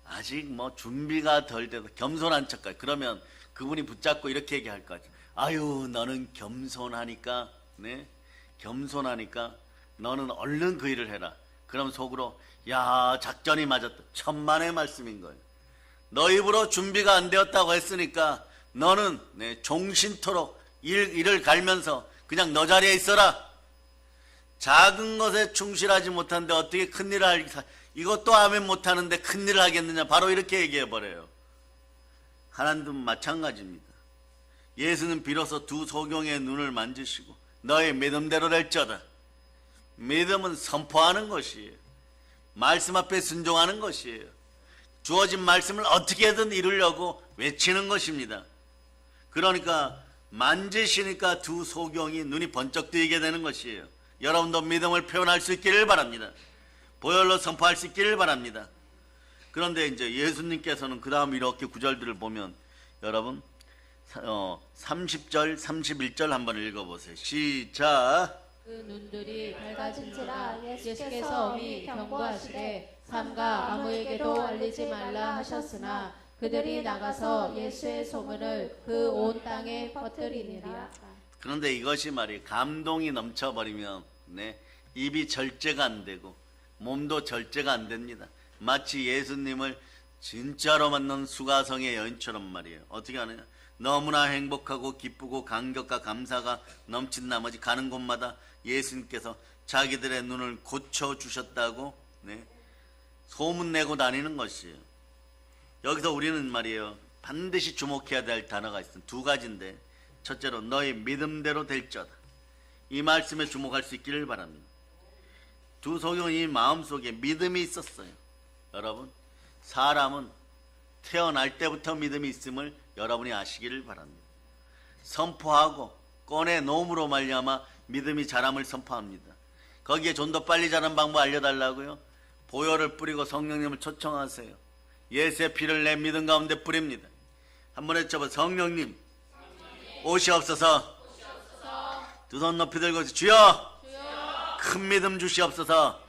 아직 준비가 덜 돼서 겸손한 척까지. 그러면 그분이 붙잡고 이렇게 얘기할 거지. 아유 너는 겸손하니까 겸손하니까 너는 얼른 그 일을 해라. 그럼 속으로 야 작전이 맞았다. 천만의 말씀인 거예요. 너 입으로 준비가 안 되었다고 했으니까 너는 종신토록 일을 갈면서 그냥 너 자리에 있어라. 작은 것에 충실하지 못하는데 어떻게 큰일을 하겠다. 이것도 아멘 못하는데 큰일을 하겠느냐. 바로 이렇게 얘기해버려요. 하나님도 마찬가지입니다. 예수는 비로소 두 소경의 눈을 만지시고 너의 믿음대로 될지어다. 믿음은 선포하는 것이에요. 말씀 앞에 순종하는 것이에요. 주어진 말씀을 어떻게든 이루려고 외치는 것입니다. 그러니까 만지시니까 두 소경이 눈이 번쩍 뜨이게 되는 것이에요. 여러분도 믿음을 표현할 수 있기를 바랍니다. 보혈로 선포할 수 있기를 바랍니다. 그런데 이제 예수님께서는 그 다음 이렇게 구절들을 보면 여러분 30절 31절 한번 읽어보세요. 시작. 그 눈들이 밝아진지라 예수께서 엄히 경고하시되 삼가 아무에게도 알리지 말라 하셨으나 그들이 나가서 예수의 소문을 그 온 땅에 퍼뜨리니라. 그런데 이것이 말이에요. 감동이 넘쳐버리면 입이 절제가 안 되고 몸도 절제가 안 됩니다. 마치 예수님을 진짜로 만난 수가성의 여인처럼 말이에요. 어떻게 하느냐. 너무나 행복하고 기쁘고 감격과 감사가 넘친 나머지 가는 곳마다 예수님께서 자기들의 눈을 고쳐주셨다고 소문내고 다니는 것이에요. 여기서 우리는 말이에요. 반드시 주목해야 될 단어가 있습니다. 두 가지인데 첫째로 너희 믿음대로 될지어다. 이 말씀에 주목할 수 있기를 바랍니다. 두 소경이 마음속에 믿음이 있었어요. 여러분 사람은 태어날 때부터 믿음이 있음을 여러분이 아시기를 바랍니다. 선포하고 꺼내놓음으로 말미암아 믿음이 자람을 선포합니다. 거기에 좀 더 빨리 자란 방법 알려달라고요? 보혈을 뿌리고 성령님을 초청하세요. 예수의 피를 내 믿음 가운데 뿌립니다. 한번 해쳐봐. 성령님 오시옵소서. 두 손 높이 들고 주여 큰 믿음 주시옵소서.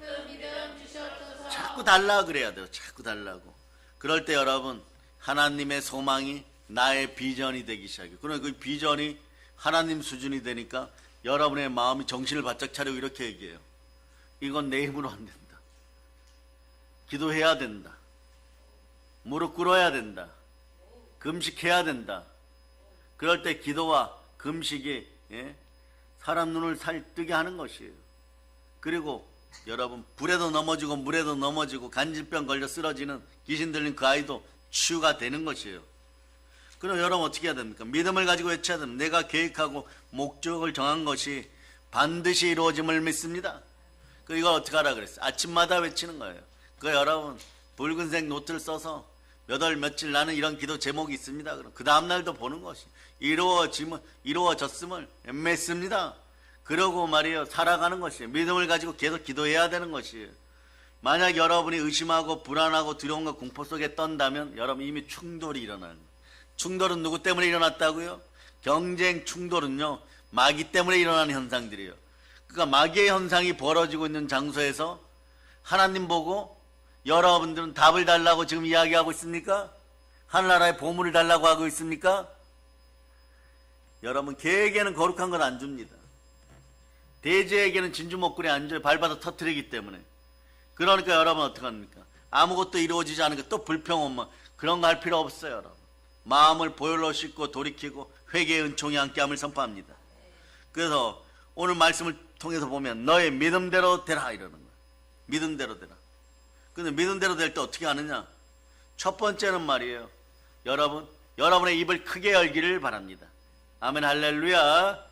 자꾸 달라 그래야 돼요. 자꾸 달라고. 그럴 때 여러분 하나님의 소망이 나의 비전이 되기 시작해요. 그러니까 그 비전이 하나님 수준이 되니까 여러분의 마음이 정신을 바짝 차리고 이렇게 얘기해요. 이건 내 힘으로 안 된다. 기도해야 된다. 무릎 꿇어야 된다. 금식해야 된다. 그럴 때 기도와 금식이 사람 눈을 살뜨게 하는 것이에요. 그리고 여러분 불에도 넘어지고 물에도 넘어지고 간질병 걸려 쓰러지는 귀신 들린 그 아이도 치유가 되는 것이에요. 그럼 여러분 어떻게 해야 됩니까? 믿음을 가지고 외쳐야 됩니다. 내가 계획하고 목적을 정한 것이 반드시 이루어짐을 믿습니다. 이걸 어떻게 하라 그랬어요? 아침마다 외치는 거예요. 여러분 붉은색 노트를 써서 몇 월 며칠 나는 이런 기도 제목이 있습니다. 그럼 그 다음날도 보는 것이 이루어졌음을 믿습니다. 그러고 말이에요. 살아가는 것이에요. 믿음을 가지고 계속 기도해야 되는 것이에요. 만약 여러분이 의심하고 불안하고 두려움과 공포 속에 떤다면 여러분 이미 충돌이 일어나는 거예요. 충돌은 누구 때문에 일어났다고요? 경쟁 충돌은요 마귀 때문에 일어나는 현상들이에요. 그러니까 마귀의 현상이 벌어지고 있는 장소에서 하나님 보고 여러분들은 답을 달라고 지금 이야기하고 있습니까? 하늘나라의 보물을 달라고 하고 있습니까? 여러분 개에게는 거룩한 건 안 줍니다. 돼지에게는 진주 목걸이 안 줘요. 밟아서 터뜨리기 때문에. 그러니까 여러분 어떡합니까? 아무것도 이루어지지 않으니까 또 불평 그런 거 할 필요 없어요. 여러분 마음을 보혈로 씻고 돌이키고 회개의 은총이 함께함을 선포합니다. 그래서 오늘 말씀을 통해서 보면 너의 믿음대로 되라 이러는 거예요. 믿음대로 되라. 근데 믿음대로 될 때 어떻게 하느냐? 첫 번째는 말이에요. 여러분 여러분의 입을 크게 열기를 바랍니다. 아멘 할렐루야.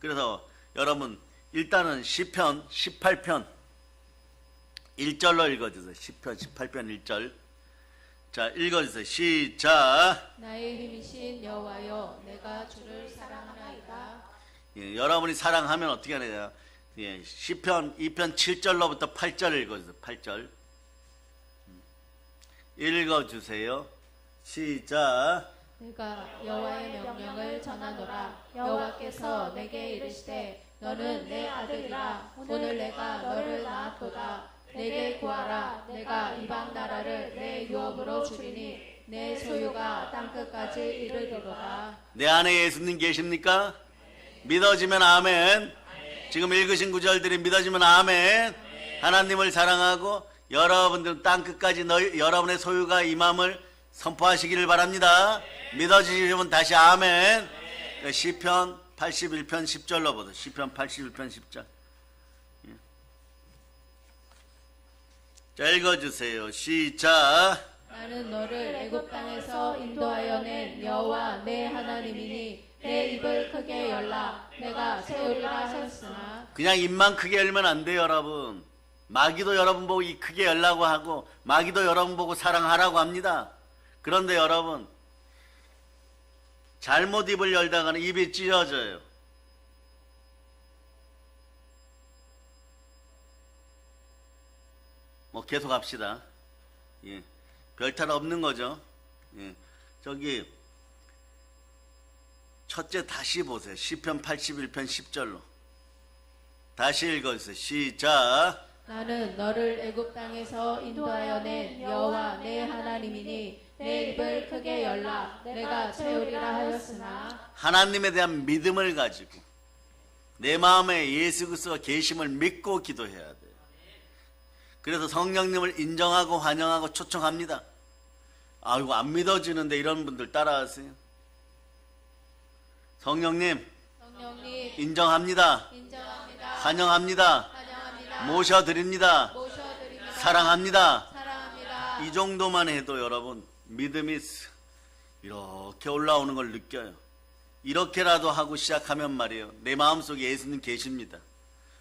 그래서 여러분 일단은 시편 18편 1절로 읽어주세요. 시편 18편 1절. 자, 읽어주세요. 시작. 나의 힘이신 여호와여, 내가 주를 사랑하나이다. 예, 여러분이 사랑하면 어떻게 하느냐. 예, 시편 2편 7절로부터 8절 읽어주세요. 8절. 읽어주세요. 시작. 내가 여호와의 명령을 전하노라. 여호와께서 내게 이르시되 너는 내 아들이라. 오늘 내가 너를 낳았도다. 내게 구하라. 내가 이방 나라를 내 유업으로 주리니 내 소유가 땅끝까지 이르리로다. 내 안에 예수님 계십니까? 믿어지면 아멘. 지금 읽으신 구절들이 믿어지면 아멘. 하나님을 사랑하고 여러분들은 땅끝까지 여러분의 소유가 임함을 선포하시기를 바랍니다. 믿어지시면 다시 아멘. 시편 81편 10절로 보세요. 시편 81편 10절. 자, 읽어주세요. 시작. 나는 너를 애굽 땅에서 인도하여 낸 여호와 내 하나님이니 내 입을 크게 열라. 내가 세우리라 하였으나. 그냥 입만 크게 열면 안 돼요, 여러분. 마귀도 여러분 보고 입 크게 열라고 하고 마귀도 여러분 보고 사랑하라고 합니다. 그런데 여러분 잘못 입을 열다가는 입이 찢어져요. 뭐 계속 합시다. 예, 별탈 없는 거죠. 예, 저기 첫째 다시 보세요. 시편 81편 10절로 다시 읽어주세요. 시작. 나는 너를 애굽 땅에서 인도하여 낸 여호와 내 하나님이니 내 입을 크게 열라. 내가 채우리라 하였으나. 하나님에 대한 믿음을 가지고 내 마음에 예수 그리스도가 계심을 믿고 기도해야 돼요. 그래서 성령님을 인정하고 환영하고 초청합니다. 아이고 안 믿어지는데 이런 분들 따라하세요. 성령님 인정합니다. 인정합니다. 환영합니다. 환영합니다. 모셔드립니다. 모셔드립니다. 사랑합니다. 사랑합니다. 이 정도만 해도 여러분 믿음이 이렇게 올라오는 걸 느껴요. 이렇게라도 하고 시작하면 말이에요. 내 마음속에 예수님 계십니다.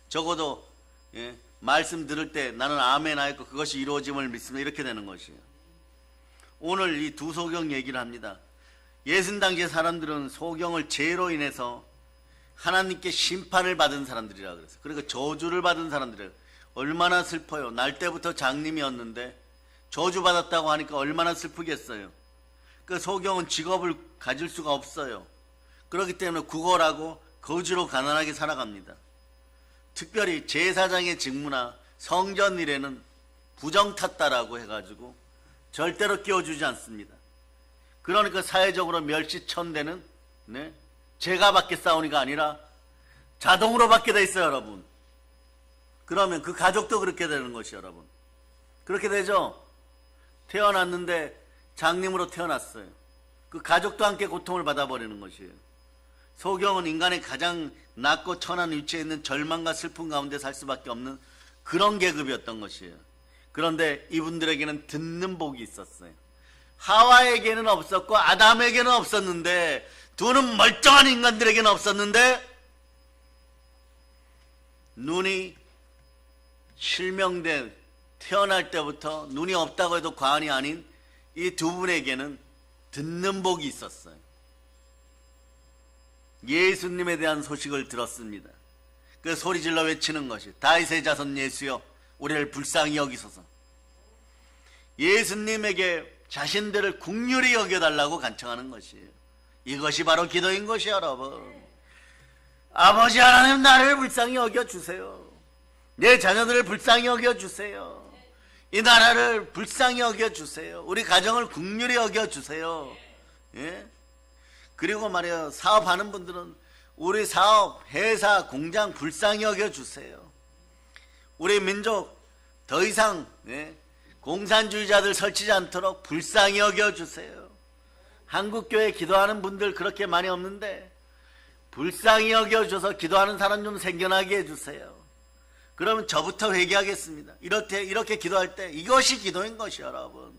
적어도 예, 말씀 들을 때 나는 아멘 하였고 그것이 이루어짐을 믿습니다. 이렇게 되는 것이에요. 오늘 이 두 소경 얘기를 합니다. 예수님 당시의 사람들은 소경을 죄로 인해서 하나님께 심판을 받은 사람들이라 그랬어요. 그러니까 저주를 받은 사람들이에요. 얼마나 슬퍼요. 날 때부터 장님이었는데 저주받았다고 하니까 얼마나 슬프겠어요. 그 소경은 직업을 가질 수가 없어요. 그렇기 때문에 구걸하고 거지로 가난하게 살아갑니다. 특별히 제사장의 직무나 성전 일에는 부정탔다라고 해가지고 절대로 끼워주지 않습니다. 그러니까 사회적으로 멸시천대는 네? 제가 받게 싸우니까 아니라 자동으로 받게 돼 있어요, 여러분. 그러면 그 가족도 그렇게 되는 것이 여러분. 그렇게 되죠? 태어났는데 장님으로 태어났어요. 그 가족도 함께 고통을 받아버리는 것이에요. 소경은 인간의 가장 낮고 천한 위치에 있는 절망과 슬픔 가운데 살 수밖에 없는 그런 계급이었던 것이에요. 그런데 이분들에게는 듣는 복이 있었어요. 하와에게는 없었고 아담에게는 없었는데 두는 멀쩡한 인간들에게는 없었는데 눈이 실명된 태어날 때부터 눈이 없다고 해도 과언이 아닌 이 두 분에게는 듣는 복이 있었어요. 예수님에 대한 소식을 들었습니다. 그 소리질러 외치는 것이 다윗의 자손 예수여 우리를 불쌍히 여기소서. 예수님에게 자신들을 긍휼히 여겨달라고 간청하는 것이에요. 이것이 바로 기도인 것이 여러분. 아버지 하나님 나를 불쌍히 여겨주세요. 내 자녀들을 불쌍히 여겨주세요. 이 나라를 불쌍히 여겨주세요. 우리 가정을 긍휼히 여겨주세요. 예? 그리고 말이에요. 사업하는 분들은 우리 사업, 회사, 공장 불쌍히 여겨주세요. 우리 민족 더 이상 예? 공산주의자들 설치지 않도록 불쌍히 여겨주세요. 한국교회 기도하는 분들 그렇게 많이 없는데 불쌍히 여겨줘서 기도하는 사람 좀 생겨나게 해주세요. 그러면 저부터 회개하겠습니다. 이렇게 기도할 때 이것이 기도인 것이 여러분.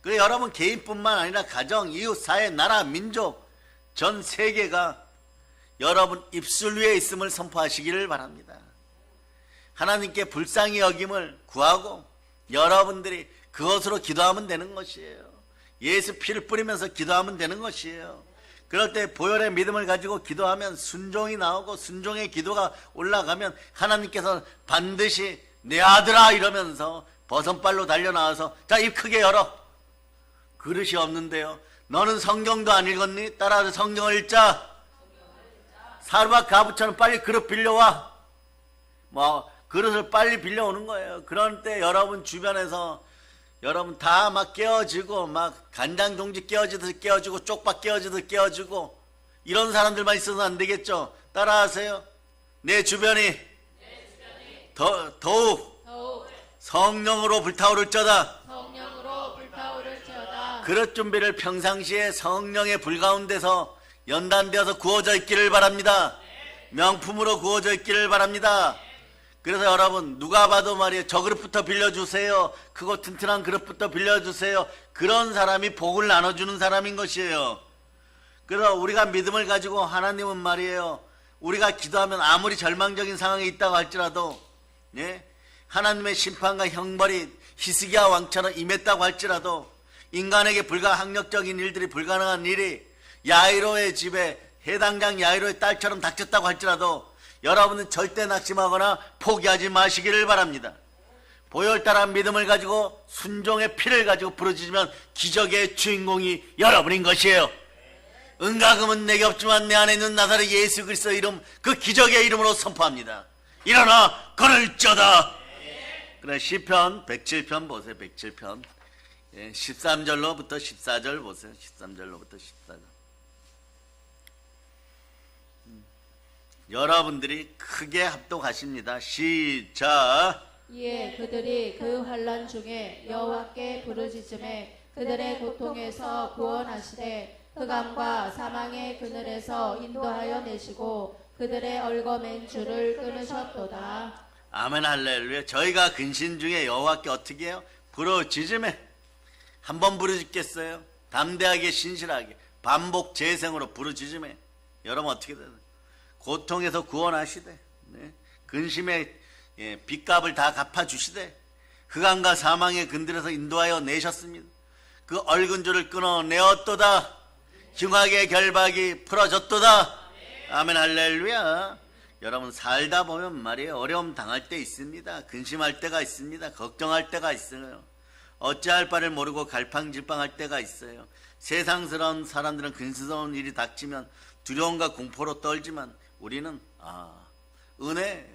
그래 여러분 개인뿐만 아니라 가정, 이웃, 사회, 나라, 민족 전 세계가 여러분 입술 위에 있음을 선포하시기를 바랍니다. 하나님께 불쌍히 여김을 구하고 여러분들이 그것으로 기도하면 되는 것이에요. 예수 피를 뿌리면서 기도하면 되는 것이에요. 그럴 때 보혈의 믿음을 가지고 기도하면 순종이 나오고 순종의 기도가 올라가면 하나님께서 반드시 내 아들아 이러면서 버선발로 달려나와서 자, 입 크게 열어. 그릇이 없는데요. 너는 성경도 안 읽었니? 따라서 성경을 읽자. 사르밧 가부처럼 빨리 그릇 빌려와. 그릇을 빨리 빌려오는 거예요. 그럴 때 여러분 주변에서 여러분 다 막 깨어지고 막 간장 종지 깨어지듯 깨어지고 쪽박 깨어지듯 깨어지고 이런 사람들만 있어서는 안 되겠죠. 따라하세요. 내 주변이 더욱 성령으로 불타오를지어다. 성령으로 불타오를지어다. 그릇 준비를 평상시에 성령의 불 가운데서 연단되어서 구워져 있기를 바랍니다. 명품으로 구워져 있기를 바랍니다. 그래서 여러분 누가 봐도 말이에요. 저 그릇부터 빌려주세요. 크고 튼튼한 그릇부터 빌려주세요. 그런 사람이 복을 나눠주는 사람인 것이에요. 그래서 우리가 믿음을 가지고 하나님은 말이에요. 우리가 기도하면 아무리 절망적인 상황에 있다고 할지라도 하나님의 심판과 형벌이 히스기야 왕처럼 임했다고 할지라도 인간에게 불가항력적인 일들이 불가능한 일이 야이로의 집에 해당장 야이로의 딸처럼 닥쳤다고 할지라도 여러분은 절대 낙심하거나 포기하지 마시기를 바랍니다. 보혈 따라 믿음을 가지고 순종의 피를 가지고 부르짖으면 기적의 주인공이 여러분인 것이에요. 은가금은 내게 없지만 내 안에 있는 나사렛 예수 그리스도의 이름, 그 기적의 이름으로 선포합니다. 일어나 걸을지어다. 그래 시편 107편 보세요. 107편 13절로부터 14절 보세요. 13절로부터 14절. 여러분들이 크게 합독하십니다. 시작. 이에 그들이 그 환난 중에 여호와께 부르짖음에 그들의 고통에서 구원하시되 흑암과 사망의 그늘에서 인도하여 내시고 그들의 얽어맨 줄을 끊으셨도다. 아멘 할렐루야. 저희가 근신 중에 여호와께 어떻게 해요? 부르짖음에. 한번 부르짖겠어요? 담대하게 신실하게 반복 재생으로 부르짖음에. 여러분 어떻게 되나요? 고통에서 구원하시되 근심의 빚값을 다 갚아주시되 흑암과 사망의 근들에서 인도하여 내셨습니다. 그 얽은 줄을 끊어내었도다. 흉악의 결박이 풀어졌도다. 아멘 할렐루야. 여러분 살다 보면 말이에요. 어려움 당할 때 있습니다. 근심할 때가 있습니다. 걱정할 때가 있어요. 어찌할 바를 모르고 갈팡질팡할 때가 있어요. 세상스러운 사람들은 근심스러운 일이 닥치면 두려움과 공포로 떨지만 우리는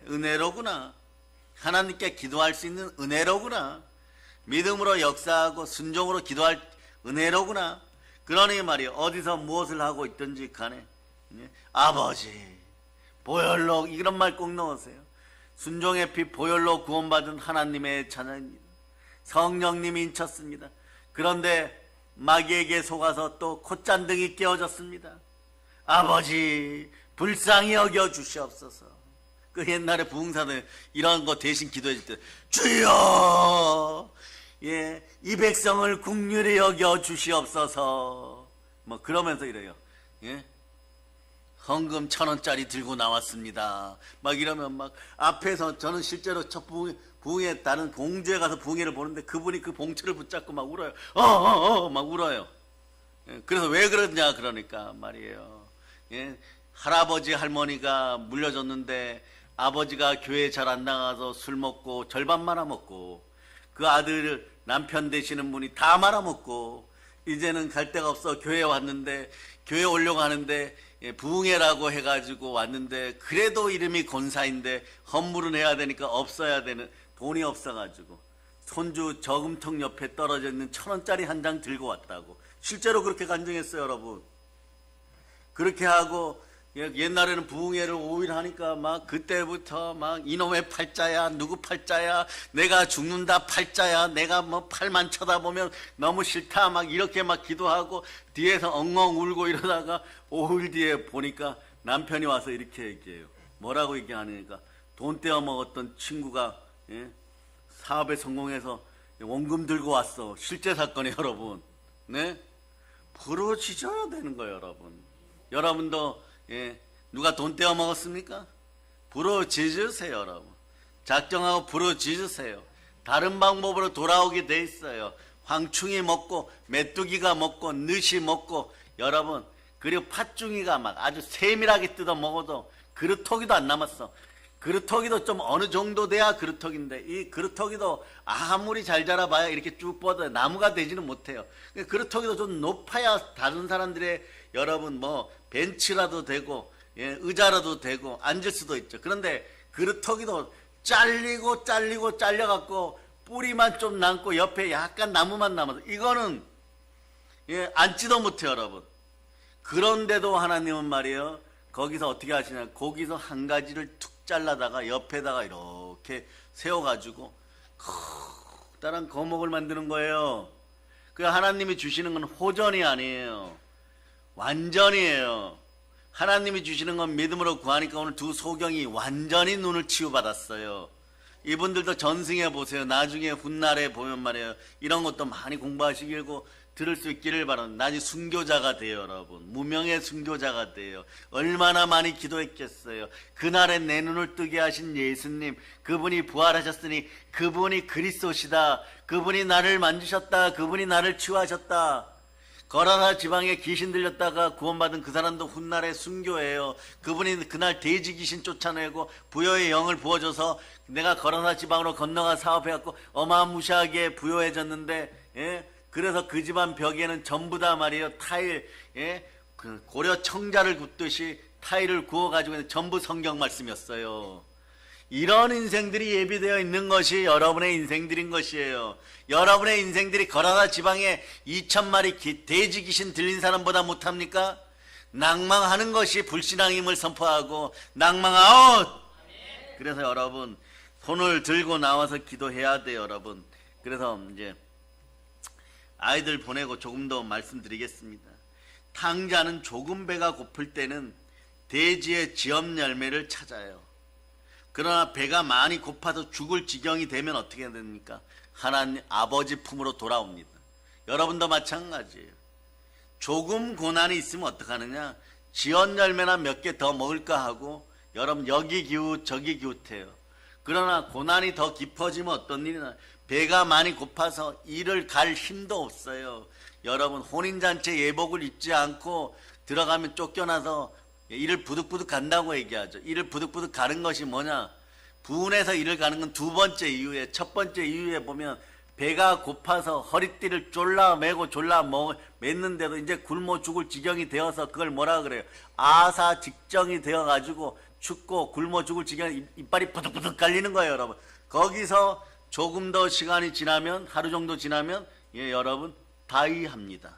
은혜로구나. 하나님께 기도할 수 있는 은혜로구나. 믿음으로 역사하고 순종으로 기도할 은혜로구나. 그러니 말이에요. 어디서 무엇을 하고 있든지 간에 아버지 보혈로 이런 말 꼭 넣으세요. 순종의 피 보혈로 구원받은 하나님의 자녀입니다. 성령님이 인쳤습니다. 그런데 마귀에게 속아서 또 콧잔등이 깨어졌습니다. 아버지 불쌍히 여겨 주시옵소서. 그 옛날에 부흥사들 이런 거 대신 기도해 줄 때 주여 이 백성을 긍휼히 여겨 주시옵소서. 뭐 그러면서 이래요. 헌금 1,000원짜리 들고 나왔습니다. 막 이러면 막 앞에서 저는 실제로 첫 부흥회 다른 공주에 가서 부흥회를 보는데 그분이 그 봉투를 붙잡고 막 울어요. 막 울어요. 그래서 왜 그러냐 그러니까 말이에요. 할아버지 할머니가 물려줬는데 아버지가 교회 잘 안 나가서 술 먹고 절반 말아먹고 그 아들 남편 되시는 분이 다 말아먹고 이제는 갈 데가 없어 교회에 왔는데 교회 오려고 하는데 부흥회라고 해가지고 왔는데 그래도 이름이 권사인데 헌물은 해야 되니까 없어야 되는 돈이 없어가지고 손주 저금통 옆에 떨어져 있는 1,000원짜리 한 장 들고 왔다고. 실제로 그렇게 간증했어요 여러분. 그렇게 하고 옛날에는 부흥회를 5일 하니까 막 그때부터 막 이놈의 팔자야 누구 팔자야 내가 죽는다 팔자야 내가 뭐 팔만 쳐다보면 너무 싫다 막 이렇게 막 기도하고 뒤에서 엉엉 울고 이러다가 5일 뒤에 보니까 남편이 와서 이렇게 얘기해요. 뭐라고 얘기하니까 돈 떼어 먹었던 친구가 사업에 성공해서 원금 들고 왔어. 실제 사건이 여러분. 네? 부러지셔야 되는 거예요, 여러분. 여러분도 누가 돈 떼어 먹었습니까? 부러지으세요, 여러분. 작정하고 부러지으세요. 다른 방법으로 돌아오게 돼 있어요. 황충이 먹고 메뚜기가 먹고 늦이 먹고 여러분, 그리고 팥중이가 막 아주 세밀하게 뜯어 먹어도 그릇토기도 안 남았어. 그릇토기도 좀 어느 정도 돼야 그릇토기인데 이 그릇토기도 아무리 잘 자라봐야 이렇게 쭉 뻗어요. 나무가 되지는 못해요. 그릇토기도 좀 높아야 다른 사람들의 여러분 뭐 벤치라도 되고 의자라도 되고 앉을 수도 있죠. 그런데 그릇토기도 잘리고 잘려갖고 뿌리만 좀 남고 옆에 약간 나무만 남아서 이거는 앉지도 못해요, 여러분. 그런데도 하나님은 말이에요, 거기서 어떻게 하시냐, 거기서 한 가지를 툭 잘라다가 옆에다가 이렇게 세워가지고 커다란 거목을 만드는 거예요. 그 하나님이 주시는 건 호전이 아니에요. 완전이에요. 하나님이 주시는 건 믿음으로 구하니까 오늘 두 소경이 완전히 눈을 치유받았어요. 이분들도 전승해 보세요. 나중에 훗날에 보면 말이에요, 이런 것도 많이 공부하시길고 들을 수 있기를 바랍니다. 나중에 순교자가 돼요, 여러분. 무명의 순교자가 돼요. 얼마나 많이 기도했겠어요. 그날에 내 눈을 뜨게 하신 예수님, 그분이 부활하셨으니 그분이 그리스도시다. 그분이 나를 만지셨다. 그분이 나를 치유하셨다. 거라사 지방에 귀신 들렸다가 구원받은 그 사람도 훗날에 순교해요. 그분이 그날 돼지 귀신 쫓아내고 부여의 영을 부어줘서 내가 거라사 지방으로 건너가 사업해갖고 어마무시하게 부여해졌는데, 그래서 그 집안 벽에는 전부 다 말이에요, 타일, 그 고려 청자를 굽듯이 타일을 구워가지고 전부 성경 말씀이었어요. 이런 인생들이 예비되어 있는 것이 여러분의 인생들인 것이에요. 여러분의 인생들이 거라사 지방에 2000마리 돼지 귀신 들린 사람보다 못합니까? 낭망하는 것이 불신앙임을 선포하고 낭망아웃! 그래서 여러분 손을 들고 나와서 기도해야 돼요, 여러분. 그래서 이제 아이들 보내고 조금 더 말씀드리겠습니다. 탕자는 조금 배가 고플 때는 대지의 지엄 열매를 찾아요. 그러나 배가 많이 고파서 죽을 지경이 되면 어떻게 됩니까? 하나님 아버지 품으로 돌아옵니다. 여러분도 마찬가지예요. 조금 고난이 있으면 어떡하느냐? 지엄 열매나 몇 개 더 먹을까 하고 여러분 여기 기웃 저기 기웃해요. 그러나 고난이 더 깊어지면 어떤 일이나, 배가 많이 고파서 일을 갈 힘도 없어요. 여러분 혼인잔치 예복을 입지 않고 들어가면 쫓겨나서 일을 부득부득 간다고 얘기하죠. 일을 부득부득 가는 것이 뭐냐? 부운에서 일을 가는 건 두 번째 이유에, 첫 번째 이유에 보면 배가 고파서 허리띠를 졸라매고 맸는데도 이제 굶어 죽을 지경이 되어서 그걸 뭐라 그래요? 아사 직정이 되어가지고 춥고 굶어 죽을 지경에 이빨이 부득부득 갈리는 거예요, 여러분. 거기서 조금 더 시간이 지나면, 하루 정도 지나면 여러분 다이합니다.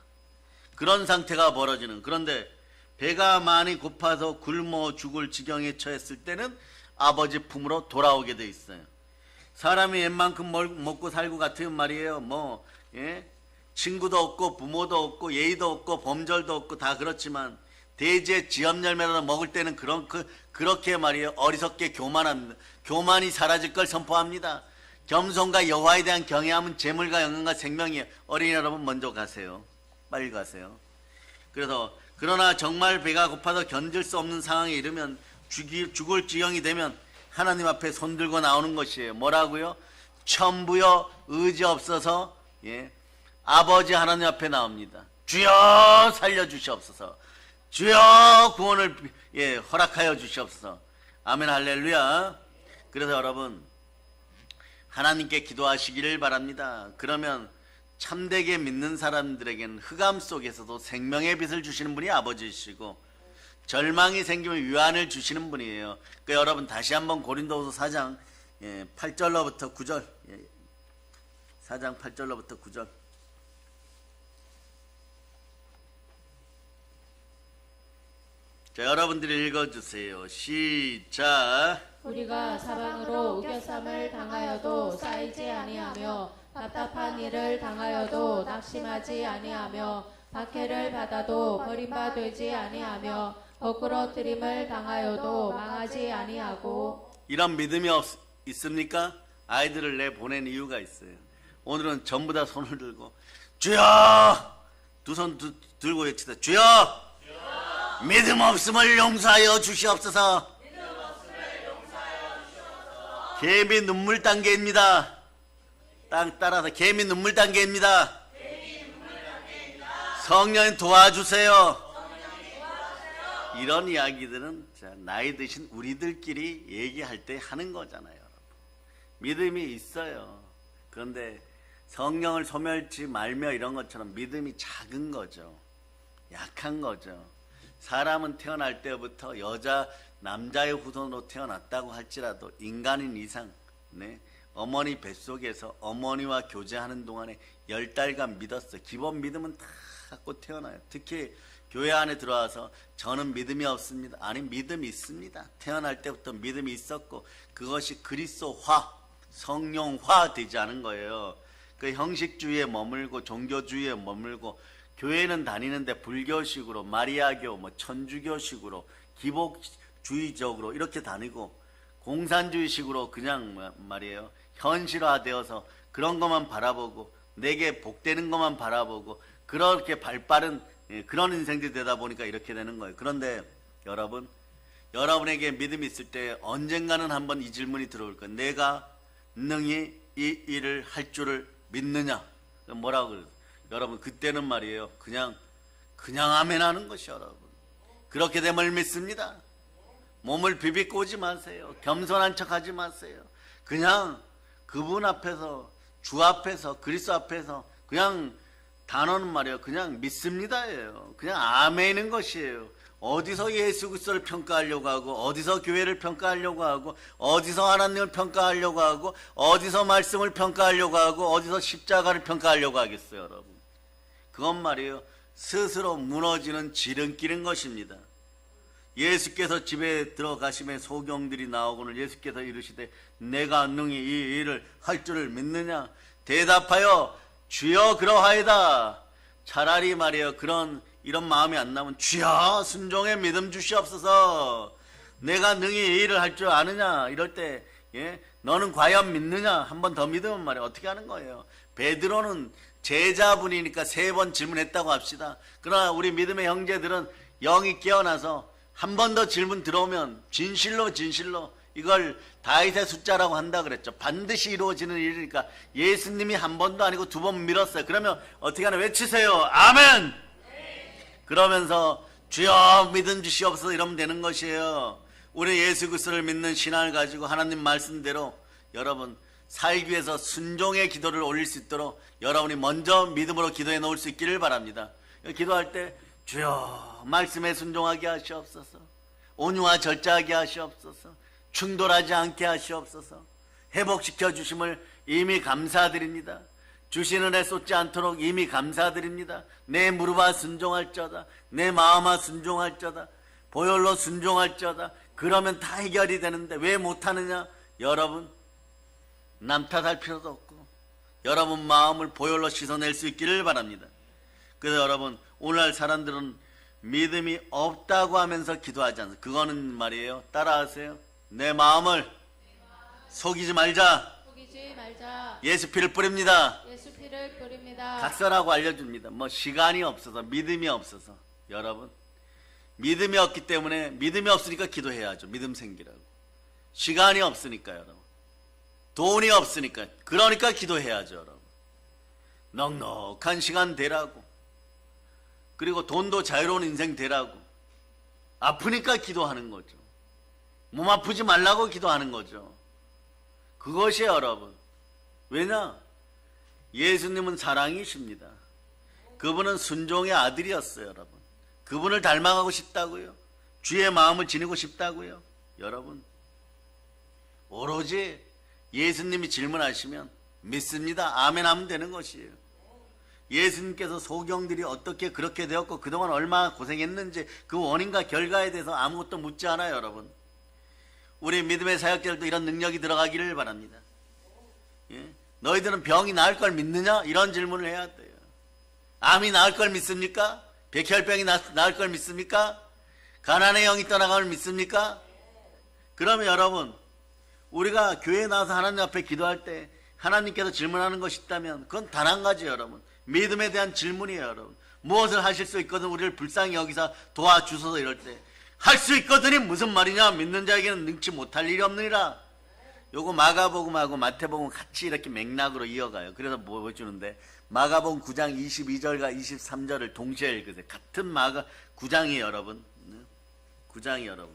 그런 상태가 벌어지는. 그런데 배가 많이 고파서 굶어 죽을 지경에 처했을 때는 아버지 품으로 돌아오게 돼 있어요. 사람이 웬만큼 먹고 살고 같으면 말이에요, 친구도 없고 부모도 없고 예의도 없고 범절도 없고 다 그렇지만 대지의 지엄 열매라도 먹을 때는 그렇게 말이에요, 어리석게 교만합니다. 교만이 사라질 걸 선포합니다. 겸손과 여호와에 대한 경외함은 재물과 영광과 생명이에요. 어린이 여러분 먼저 가세요. 빨리 가세요. 그러나 정말 배가 고파서 견딜 수 없는 상황에 이르면, 죽을 지경이 되면 하나님 앞에 손들고 나오는 것이에요. 뭐라고요? 천부여 의지 없어서 아버지 하나님 앞에 나옵니다. 주여 살려주시옵소서. 주여 구원을 허락하여 주시옵소서. 아멘 할렐루야. 그래서 여러분 하나님께 기도하시기를 바랍니다. 그러면 참되게 믿는 사람들에게는 흑암 속에서도 생명의 빛을 주시는 분이 아버지이시고, 절망이 생기면 위안을 주시는 분이에요. 그러니까 여러분 다시 한번 고린도후서 4장 8절로부터 9절, 4장 8절로부터 9절. 자, 여러분들이 읽어주세요. 시작. 우리가 사방으로 우겨쌈을 당하여도 쌓이지 아니하며 답답한 일을 당하여도 낙심하지 아니하며 박해를 받아도 버림받지 아니하며 거꾸러뜨림을 당하여도 망하지 아니하고. 이런 믿음이 있습니까? 아이들을 보낸 이유가 있어요. 오늘은 전부 다 손을 들고 주여! 두 손 들고 외치다. 주여! 믿음 없음을 용서하여 주시옵소서. 개미 눈물 단계입니다. 땅 따라서 개미 눈물 단계입니다. 성령님 도와주세요. 이런 이야기들은 나이 드신 우리들끼리 얘기할 때 하는 거잖아요. 여러분. 믿음이 있어요. 그런데 성령을 소멸치 말며 이런 것처럼 믿음이 작은 거죠. 약한 거죠. 사람은 태어날 때부터 여자 남자의 후손으로 태어났다고 할지라도 인간인 이상 어머니 뱃속에서 어머니와 교제하는 동안에 10달간 믿었어요. 기본 믿음은 다 갖고 태어나요. 특히 교회 안에 들어와서 저는 믿음이 없습니다. 아니, 믿음이 있습니다. 태어날 때부터 믿음이 있었고 그것이 그리스도화, 성령화 되지 않은 거예요. 그 형식주의에 머물고 종교주의에 머물고 교회는 다니는데 불교식으로 마리아교, 천주교식으로 기복주의적으로 이렇게 다니고 공산주의식으로 그냥 말이에요. 현실화되어서 그런 것만 바라보고 내게 복되는 것만 바라보고 그렇게 발빠른 그런 인생들이 되다 보니까 이렇게 되는 거예요. 그런데 여러분, 여러분에게 믿음이 있을 때 언젠가는 한번 이 질문이 들어올 거예요. 내가 능히 이 일을 할 줄을 믿느냐? 뭐라고 그래요? 여러분, 그때는 말이에요. 그냥 아멘 하는 것이 여러분. 그렇게 됨을 믿습니다. 몸을 비비고 오지 마세요. 겸손한 척 하지 마세요. 그냥 그분 앞에서, 주 앞에서, 그리스도 앞에서 그냥 단어는 말이에요. 그냥 믿습니다예요. 그냥 아멘인 것이에요. 어디서 예수 그리스도를 평가하려고 하고 어디서 교회를 평가하려고 하고 어디서 하나님을 평가하려고 하고 어디서 말씀을 평가하려고 하고 어디서 십자가를 평가하려고 하겠어요. 여러분, 그건 말이에요. 스스로 무너지는 지름길인 것입니다. 예수께서 집에 들어가시면 소경들이 나오고는 예수께서 이르시되 내가 능히 이 일을 할 줄을 믿느냐? 대답하여 주여 그러하이다. 차라리 말이에요. 이런 마음이 안 나면 주여 순종의 믿음 주시옵소서. 내가 능히 이 일을 할 줄 아느냐? 이럴 때 너는 과연 믿느냐? 한 번 더 믿으면 말이에요. 어떻게 하는 거예요? 베드로는 제자분이니까 3번 질문했다고 합시다. 그러나 우리 믿음의 형제들은 영이 깨어나서 한 번 더 질문 들어오면 진실로 이걸 다윗의 숫자라고 한다 그랬죠. 반드시 이루어지는 일이니까 예수님이 한 번도 아니고 2번 밀었어요. 그러면 어떻게 하나 외치세요. 아멘. 그러면서 주여 믿음 주시옵소서 이러면 되는 것이에요. 우리 예수 그리스도를 믿는 신앙을 가지고 하나님 말씀대로 여러분 살기 위해서 순종의 기도를 올릴 수 있도록 여러분이 먼저 믿음으로 기도해 놓을 수 있기를 바랍니다. 기도할 때 주여 말씀에 순종하게 하시옵소서. 온유와 절제하게 하시옵소서. 충돌하지 않게 하시옵소서. 회복시켜 주심을 이미 감사드립니다. 주시는 애 쏟지 않도록 이미 감사드립니다. 내 무릎아 순종할저다. 내 마음아 순종할저다. 보혈로 순종할저다. 그러면 다 해결이 되는데 왜 못하느냐? 여러분, 남 탓할 필요도 없고 여러분 마음을 보혈로 씻어낼 수 있기를 바랍니다. 그래서 여러분, 오늘날 사람들은 믿음이 없다고 하면서 기도하지 않습니다. 그거는 말이에요. 따라하세요. 내 마음을 속이지 말자. 예수 피를 뿌립니다. 각서라고 알려줍니다. 시간이 없어서, 믿음이 없어서. 여러분, 믿음이 없기 때문에, 믿음이 없으니까 기도해야죠. 믿음 생기라고. 시간이 없으니까 여러분, 돈이 없으니까, 그러니까 기도해야죠. 여러분, 넉넉한 시간 되라고, 그리고 돈도 자유로운 인생 되라고. 아프니까 기도하는 거죠. 몸 아프지 말라고 기도하는 거죠. 그것이 여러분. 왜냐? 예수님은 사랑이십니다. 그분은 순종의 아들이었어요. 여러분, 그분을 닮아가고 싶다고요? 주의 마음을 지니고 싶다고요? 여러분, 오로지 예수님이 질문하시면 믿습니다. 아멘 하면 되는 것이에요. 예수님께서 소경들이 어떻게 그렇게 되었고 그동안 얼마나 고생했는지 그 원인과 결과에 대해서 아무것도 묻지 않아요. 여러분, 우리 믿음의 사역자들도 이런 능력이 들어가기를 바랍니다. 너희들은 병이 나을 걸 믿느냐? 이런 질문을 해야 돼요. 암이 나을 걸 믿습니까? 백혈병이 나을 걸 믿습니까? 가난의 영이 떠나감을 믿습니까? 그러면 여러분, 우리가 교회에 나와서 하나님 앞에 기도할 때 하나님께서 질문하는 것이 있다면 그건 단 한 가지예요, 여러분. 믿음에 대한 질문이에요, 여러분. 무엇을 하실 수 있거든 우리를 불쌍히 여기서 도와주소서 이럴 때 할 수 있거든이 무슨 말이냐? 믿는 자에게는 능치 못할 일이 없느니라. 요거 마가복음하고 마태복음 같이 이렇게 맥락으로 이어가요. 그래서 뭐 주는데 마가복음 9장 22절과 23절을 동시에 읽으세요. 같은 마가 9장이에요, 여러분. 9장이 여러분.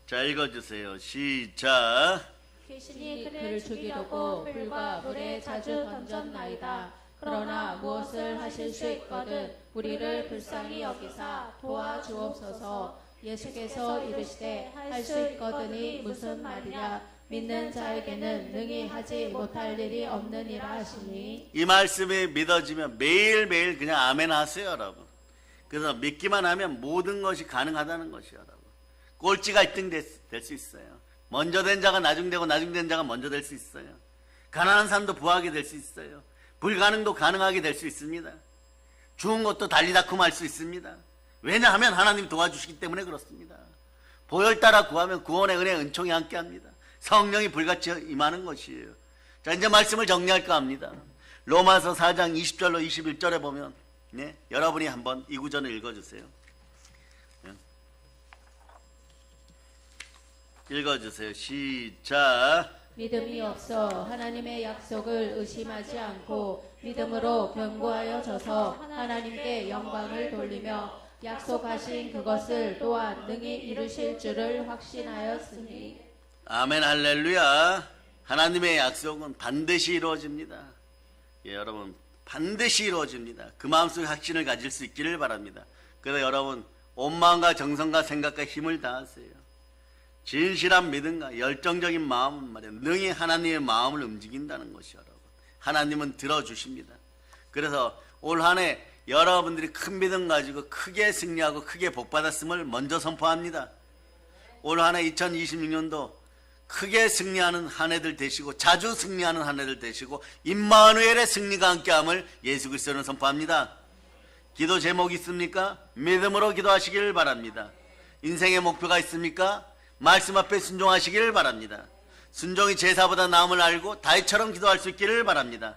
자, 읽어주세요. 시작. 귀신이 그를 죽이려고 불과 물에 자주 던졌나이다. 그러나 무엇을 하실 수 있거든 우리를 불쌍히 여기사 도와주옵소서. 예수께서 이르시되 할 수 있거든이 무슨 말이냐? 믿는 자에게는 능히 하지 못할 일이 없느니라 하시니. 이 말씀이 믿어지면 매일매일 그냥 아멘 하세요, 여러분. 그래서 믿기만 하면 모든 것이 가능하다는 것이요, 여러분. 꼴찌가 1등 될 수 있어요. 먼저 된 자가 나중되고 나중된 자가 먼저 될 수 있어요. 가난한 사람도 부하게 될 수 있어요. 불가능도 가능하게 될 수 있습니다. 죽은 것도 달리다쿰 할 수 있습니다. 왜냐하면 하나님 도와주시기 때문에 그렇습니다. 보혈 따라 구하면 구원의 은혜 은총이 함께합니다. 성령이 불같이 임하는 것이에요. 자, 이제 말씀을 정리할까 합니다. 로마서 4장 20절로 21절에 보면 여러분이 한번 이 구절을 읽어주세요. 읽어주세요. 시작. 믿음이 없어 하나님의 약속을 의심하지 않고 믿음으로 견고하여져서 하나님께 영광을 돌리며 약속하신 그것을 또한 능히 이루실 줄을 확신하였으니. 아멘 할렐루야. 하나님의 약속은 반드시 이루어집니다. 예, 여러분 반드시 이루어집니다. 그 마음속에 확신을 가질 수 있기를 바랍니다. 그래서 여러분 온 마음과 정성과 생각과 힘을 다하세요. 진실한 믿음과 열정적인 마음은 말이에요. 능히 하나님의 마음을 움직인다는 것이 여러분. 하나님은 들어주십니다. 그래서 올 한 해 여러분들이 큰 믿음 가지고 크게 승리하고 크게 복받았음을 먼저 선포합니다. 올 한 해 2026년도 크게 승리하는 한 해들 되시고 자주 승리하는 한 해들 되시고 임마누엘의 승리가 함께함을 예수 그리스도는 선포합니다. 기도 제목이 있습니까? 믿음으로 기도하시기를 바랍니다. 인생의 목표가 있습니까? 말씀 앞에 순종하시기를 바랍니다. 순종이 제사보다 나음을 알고 다윗처럼 기도할 수 있기를 바랍니다.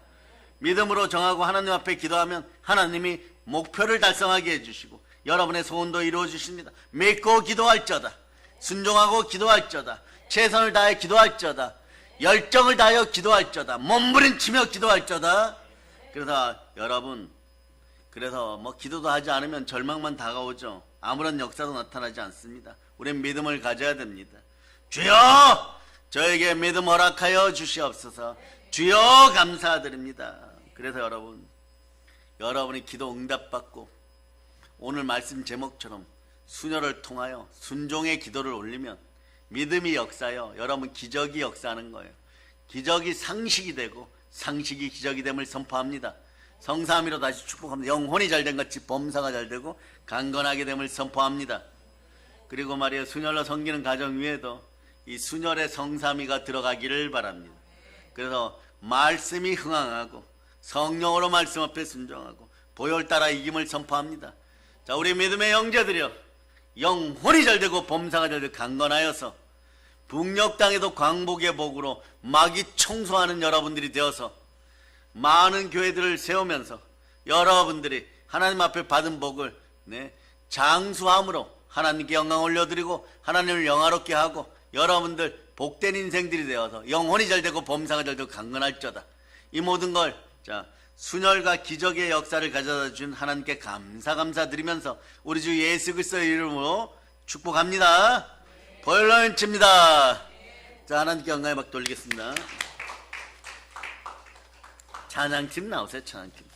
믿음으로 정하고 하나님 앞에 기도하면 하나님이 목표를 달성하게 해주시고 여러분의 소원도 이루어 주십니다. 믿고 기도할저다. 순종하고 기도할저다. 최선을 다해 기도할저다. 열정을 다하여 기도할저다. 몸부림치며 기도할저다. 그래서 여러분, 그래서 뭐 기도도 하지 않으면 절망만 다가오죠. 아무런 역사도 나타나지 않습니다. 우리는 믿음을 가져야 됩니다. 주여 저에게 믿음 허락하여 주시옵소서. 주여 감사드립니다. 그래서 여러분이 기도 응답받고 오늘 말씀 제목처럼 수녀를 통하여 순종의 기도를 올리면 믿음이 역사여 여러분 기적이 역사하는 거예요. 기적이 상식이 되고 상식이 기적이 됨을 선포합니다. 성삼위로 다시 축복합니다. 영혼이 잘된 같이 범사가 잘되고 강건하게 됨을 선포합니다. 그리고 말이에요, 순혈로 섬기는 가정 위에도 이 순혈의 성삼위가 들어가기를 바랍니다. 그래서 말씀이 흥황하고 성령으로 말씀 앞에 순종하고 보혈 따라 이김을 선포합니다. 자, 우리 믿음의 형제들이여, 영혼이 잘되고 범사가 잘되고 강건하여서 북녘 땅에도 광복의 복으로 마귀 청소하는 여러분들이 되어서 많은 교회들을 세우면서 여러분들이 하나님 앞에 받은 복을 장수함으로 하나님께 영광 올려드리고 하나님을 영화롭게 하고 여러분들 복된 인생들이 되어서 영혼이 잘되고 범사가 잘되고 강건할저다. 이 모든 걸 순혈과 기적의 역사를 가져다 준 하나님께 감사드리면서 우리 주 예수 그리스도의 이름으로 축복합니다. 보혈로 칩니다. 자, 하나님께 영광의 박 돌리겠습니다. 찬양팀 나오세요. 찬양팀.